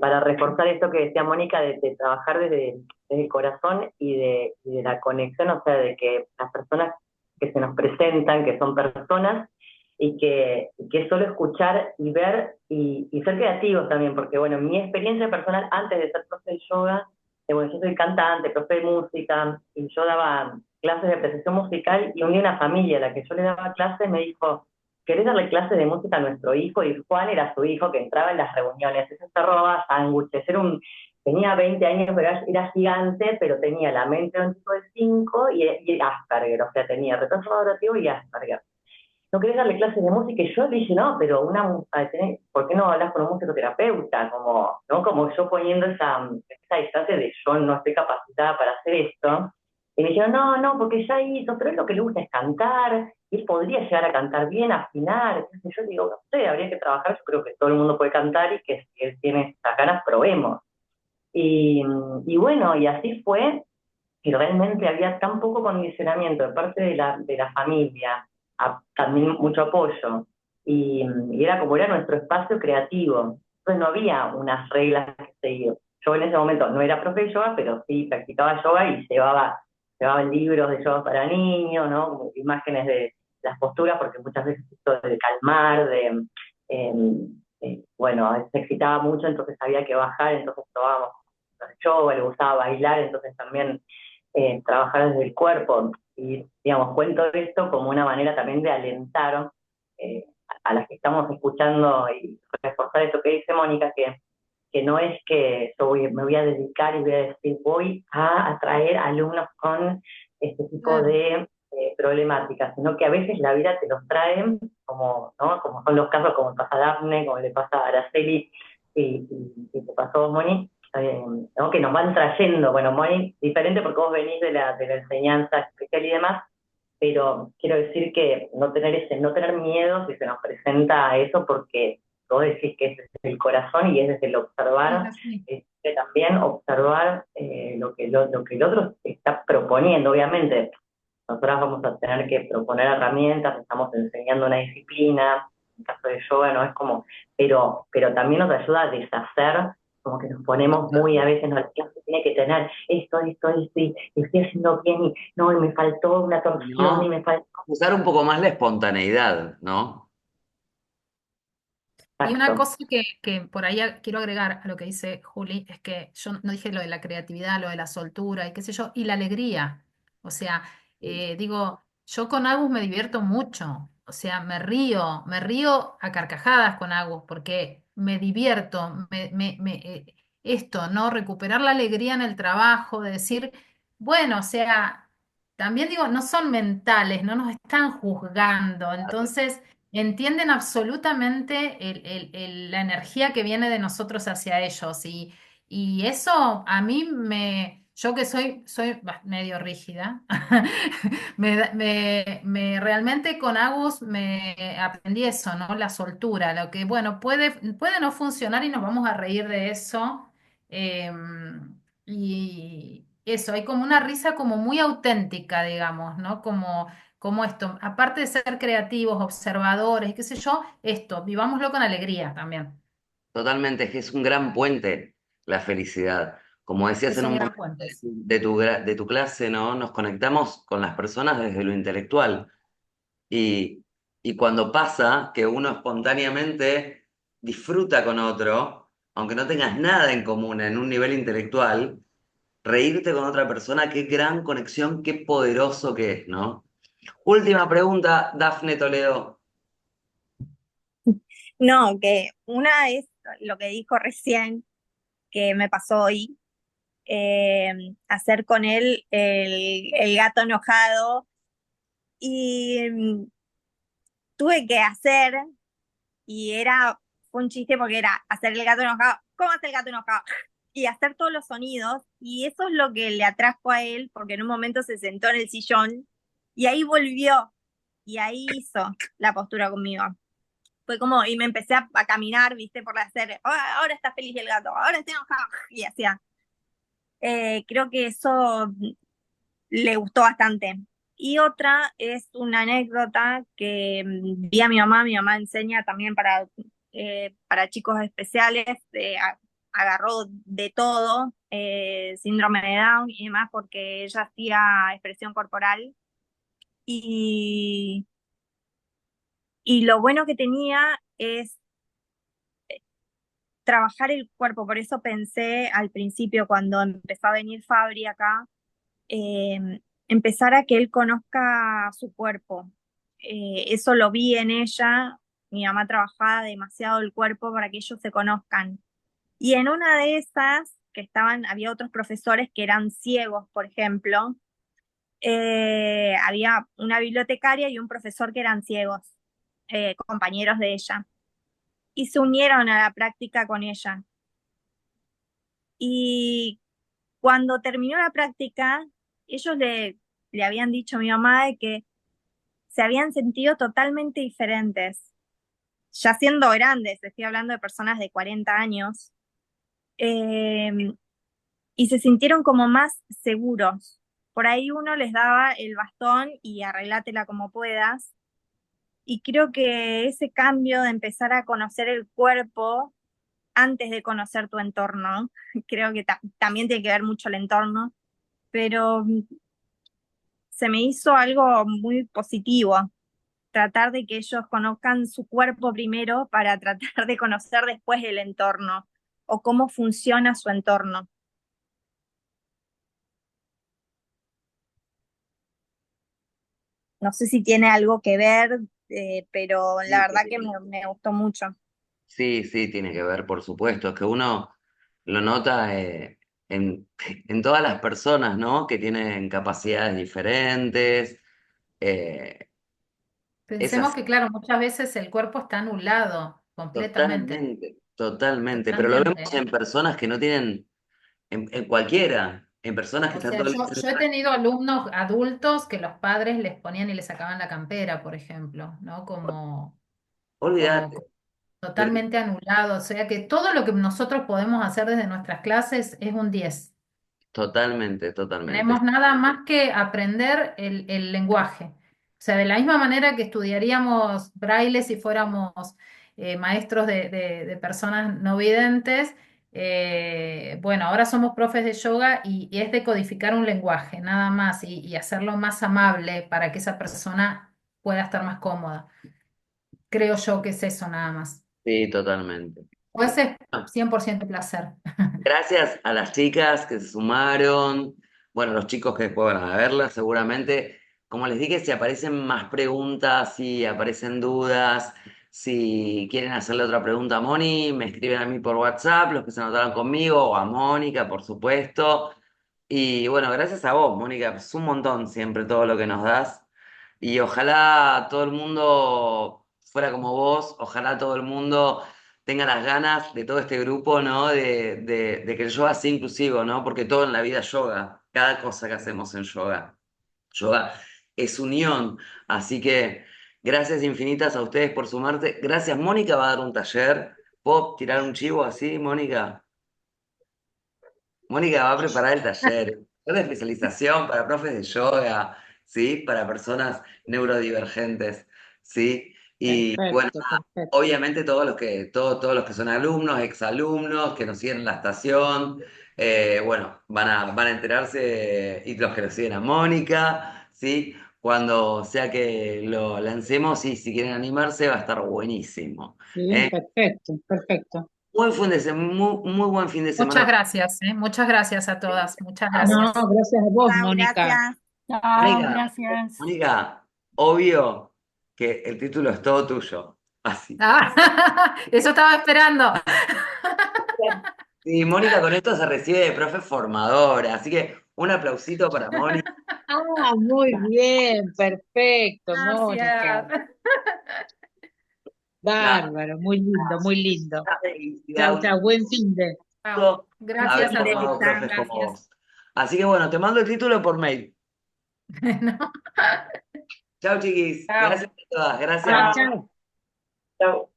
para reforzar esto que decía Mónica, de trabajar desde el corazón y de la conexión, o sea, de que las personas que se nos presentan, que son personas, y que es solo escuchar y ver y ser creativos también, porque bueno, mi experiencia personal antes de ser profe de yoga, bueno, yo soy cantante, profe de música, y yo daba clases de apreciación musical, y un día una familia a la que yo le daba clases me dijo, ¿querés darle clases de música a nuestro hijo? Y Juan era su hijo que entraba en las reuniones, ese se robaba sándwiches, tenía 20 años, pero era gigante, pero tenía la mente de un tipo de 5 y Asperger, o sea, tenía retraso adaptativo y Asperger. ¿No querés darle clases de música? Y yo dije, no, pero ¿por qué no hablas con un musicoterapeuta? Como, ¿no? Como yo poniendo esa distancia de yo no estoy capacitada para hacer esto. Y me dijeron, no, porque ya hizo, pero él lo que le gusta es cantar, y él podría llegar a cantar bien, afinar. Entonces yo digo, no sé, habría que trabajar, yo creo que todo el mundo puede cantar y que si él tiene estas ganas, probemos. Y, y bueno, y así fue, y realmente había tan poco condicionamiento de parte de la familia, también mucho apoyo, y era como era nuestro espacio creativo. Entonces no había unas reglas que seguir. Yo en ese momento no era profe de yoga, pero sí practicaba yoga y llevaba libros de yoga para niños, ¿no? Como imágenes de las posturas, porque muchas veces esto de calmar, eh, bueno, a veces se excitaba mucho, entonces había que bajar, entonces probábamos yoga, le gustaba bailar, entonces también trabajar desde el cuerpo. Y, digamos, cuento esto como una manera también de alentar eh, a las que estamos escuchando y reforzar esto que dice Mónica, que no es que me voy a dedicar y voy a decir, voy a atraer alumnos con este tipo Claro. de problemáticas, sino que a veces la vida te los trae, como, ¿no? Como son los casos como le pasa a Daphne, como le pasa a Araceli y te pasó a vos, Moni, ¿no? Que nos van trayendo, bueno, Moni, diferente porque vos venís de la enseñanza especial y demás, pero quiero decir que no tener miedo si se nos presenta eso, porque vos decís que ese es el corazón y es desde el Es observar, así. también observar lo que el otro está proponiendo, obviamente. Nosotras vamos a tener que proponer herramientas, estamos enseñando una disciplina, en el caso de yoga no es como, pero también nos ayuda a deshacer, como que nos ponemos muy, a veces, no, la clase tiene que tener esto, y estoy haciendo bien, y no, y me faltó una torsión, y ¿No? me faltó, Usar un poco más la espontaneidad, ¿no? Y una exacto. cosa que por ahí quiero agregar a lo que dice Juli es que yo no dije lo de la creatividad, lo de la soltura y qué sé yo, y la alegría. O sea, digo, yo con Agus me divierto mucho. O sea, me río a carcajadas con Agus porque me divierto, esto, ¿no? Recuperar la alegría en el trabajo, de decir, bueno, o sea, también digo, no son mentales, no nos están juzgando. Entonces entienden absolutamente la energía que viene de nosotros hacia ellos y eso a mí Yo que soy medio rígida, realmente con Agus me aprendí eso, ¿no? La soltura, lo que, bueno, puede no funcionar y nos vamos a reír de eso. Y eso, hay como una risa como muy auténtica, digamos, ¿no? Como esto, aparte de ser creativos, observadores, qué sé yo, esto, vivámoslo con alegría también. Totalmente, es que es un gran puente la felicidad. Como decías Es en un un gran momento puente. de tu clase, ¿no? Nos conectamos con las personas desde lo intelectual. Y, y cuando pasa que uno espontáneamente disfruta con otro, aunque no tengas nada en común en un nivel intelectual, reírte con otra persona, qué gran conexión, qué poderoso que es, ¿no? Última pregunta, Dafne Toledo. No, que una es lo que dijo recién, que me pasó hoy, hacer con él el gato enojado y tuve que hacer, y fue un chiste porque era hacer el gato enojado, ¿cómo hace el gato enojado? Y hacer todos los sonidos, y eso es lo que le atrajo a él, porque en un momento se sentó en el sillón y ahí volvió, y ahí hizo la postura conmigo. Fue como, y me empecé a caminar, viste, por la serie. "Ah, ahora está feliz el gato, ahora está enojado", y hacía. Creo que eso le gustó bastante. Y otra es una anécdota que vi a mi mamá enseña también para chicos especiales, agarró de todo, síndrome de Down y demás, porque ella hacía expresión corporal. Y, y lo bueno que tenía es trabajar el cuerpo, por eso pensé al principio cuando empezó a venir Fabri acá, empezar a que él conozca su cuerpo. Eso lo vi en ella, mi mamá trabajaba demasiado el cuerpo para que ellos se conozcan. Y en una de esas, había otros profesores que eran ciegos, por ejemplo, había una bibliotecaria y un profesor que eran ciegos, compañeros de ella, y se unieron a la práctica con ella. Y cuando terminó la práctica, ellos le habían dicho a mi mamá de que se habían sentido totalmente diferentes, ya siendo grandes, estoy hablando de personas de 40 años, eh, y se sintieron como más seguros. Por ahí uno les daba el bastón y arreglátela como puedas, y creo que ese cambio de empezar a conocer el cuerpo antes de conocer tu entorno, creo que también tiene que ver mucho el entorno, pero se me hizo algo muy positivo, tratar de que ellos conozcan su cuerpo primero para tratar de conocer después el entorno o cómo funciona su entorno. No sé si tiene algo que ver, pero la Sí, verdad que me gustó mucho. sí, sí, tiene que ver, por supuesto. Es que uno lo nota en, en todas las personas, ¿no? Que tienen capacidades diferentes. Eh, es Pensemos así, que, claro, muchas veces el cuerpo está anulado completamente, totalmente, totalmente. Pero lo totalmente, vemos ¿eh? en personas que no tienen, en cualquiera, en personas que O están sea, todo el día yo he sentadas. tenido alumnos adultos que los padres les ponían y les sacaban la campera, por ejemplo, ¿no? Como Olvídate. Pero totalmente anulado. O sea que todo lo que nosotros podemos hacer desde nuestras clases es un 10. totalmente, totalmente. Tenemos nada más que aprender el lenguaje. O sea, de la misma manera que estudiaríamos braille si fuéramos maestros de personas no videntes, bueno, ahora somos profes de yoga y es decodificar un lenguaje, nada más, y hacerlo más amable para que esa persona pueda estar más cómoda. Creo yo que es eso nada más. Sí, totalmente. O ese es 100% placer. Gracias a las chicas que se sumaron, bueno, los chicos que después van a verla, seguramente. Como les dije, si aparecen más preguntas, si aparecen dudas, si quieren hacerle otra pregunta a Moni, me escriben a mí por WhatsApp, los que se anotaron conmigo, o a Mónica, por supuesto. Y bueno, gracias a vos, Mónica, es un montón siempre todo lo que nos das. Y ojalá todo el mundo fuera como vos, ojalá todo el mundo tenga las ganas de todo este grupo, ¿no? De que el yoga sea inclusivo, ¿no? Porque todo en la vida es yoga, cada cosa que hacemos en yoga. Yoga es unión, así que gracias infinitas a ustedes por sumarse. Gracias, Mónica va a dar un taller. ¿Puedo tirar un chivo así, Mónica? Mónica va a preparar el taller de especialización para profes de yoga, ¿sí? Para personas neurodivergentes, ¿sí? Y bueno, Perfecto, perfecto. obviamente todos los que son alumnos, exalumnos, que nos siguen en la estación, bueno, van a enterarse, y los que nos siguen a Mónica, ¿sí? Cuando sea que lo lancemos, y si quieren animarse, va a estar buenísimo. Sí, ¿Eh? perfecto, perfecto. Muy buen fin de Muchas semana. gracias, ¿eh? Muchas gracias a todas. Muchas No, gracias. gracias a vos, Chao, Mónica. gracias. Chao, Mónica, gracias. Mónica, obvio que el título es todo tuyo. Así. Ah, eso estaba esperando. Y Mónica con esto se recibe de profe formadora, así que un aplausito para Mónica. Ah, muy bien, perfecto, Mónica. Gracias. Nada, Bárbaro, muy lindo, muy lindo. una Chau, felicidad, un chau, buen fin de. Chao. gusto haber Gracias a formado todos. profes como Gracias. vos. Así que bueno, te mando el título por mail. No. Chao, chiquis. Chao. Gracias a todas. Gracias, Chau, Chao. Mónica. chau. Chau.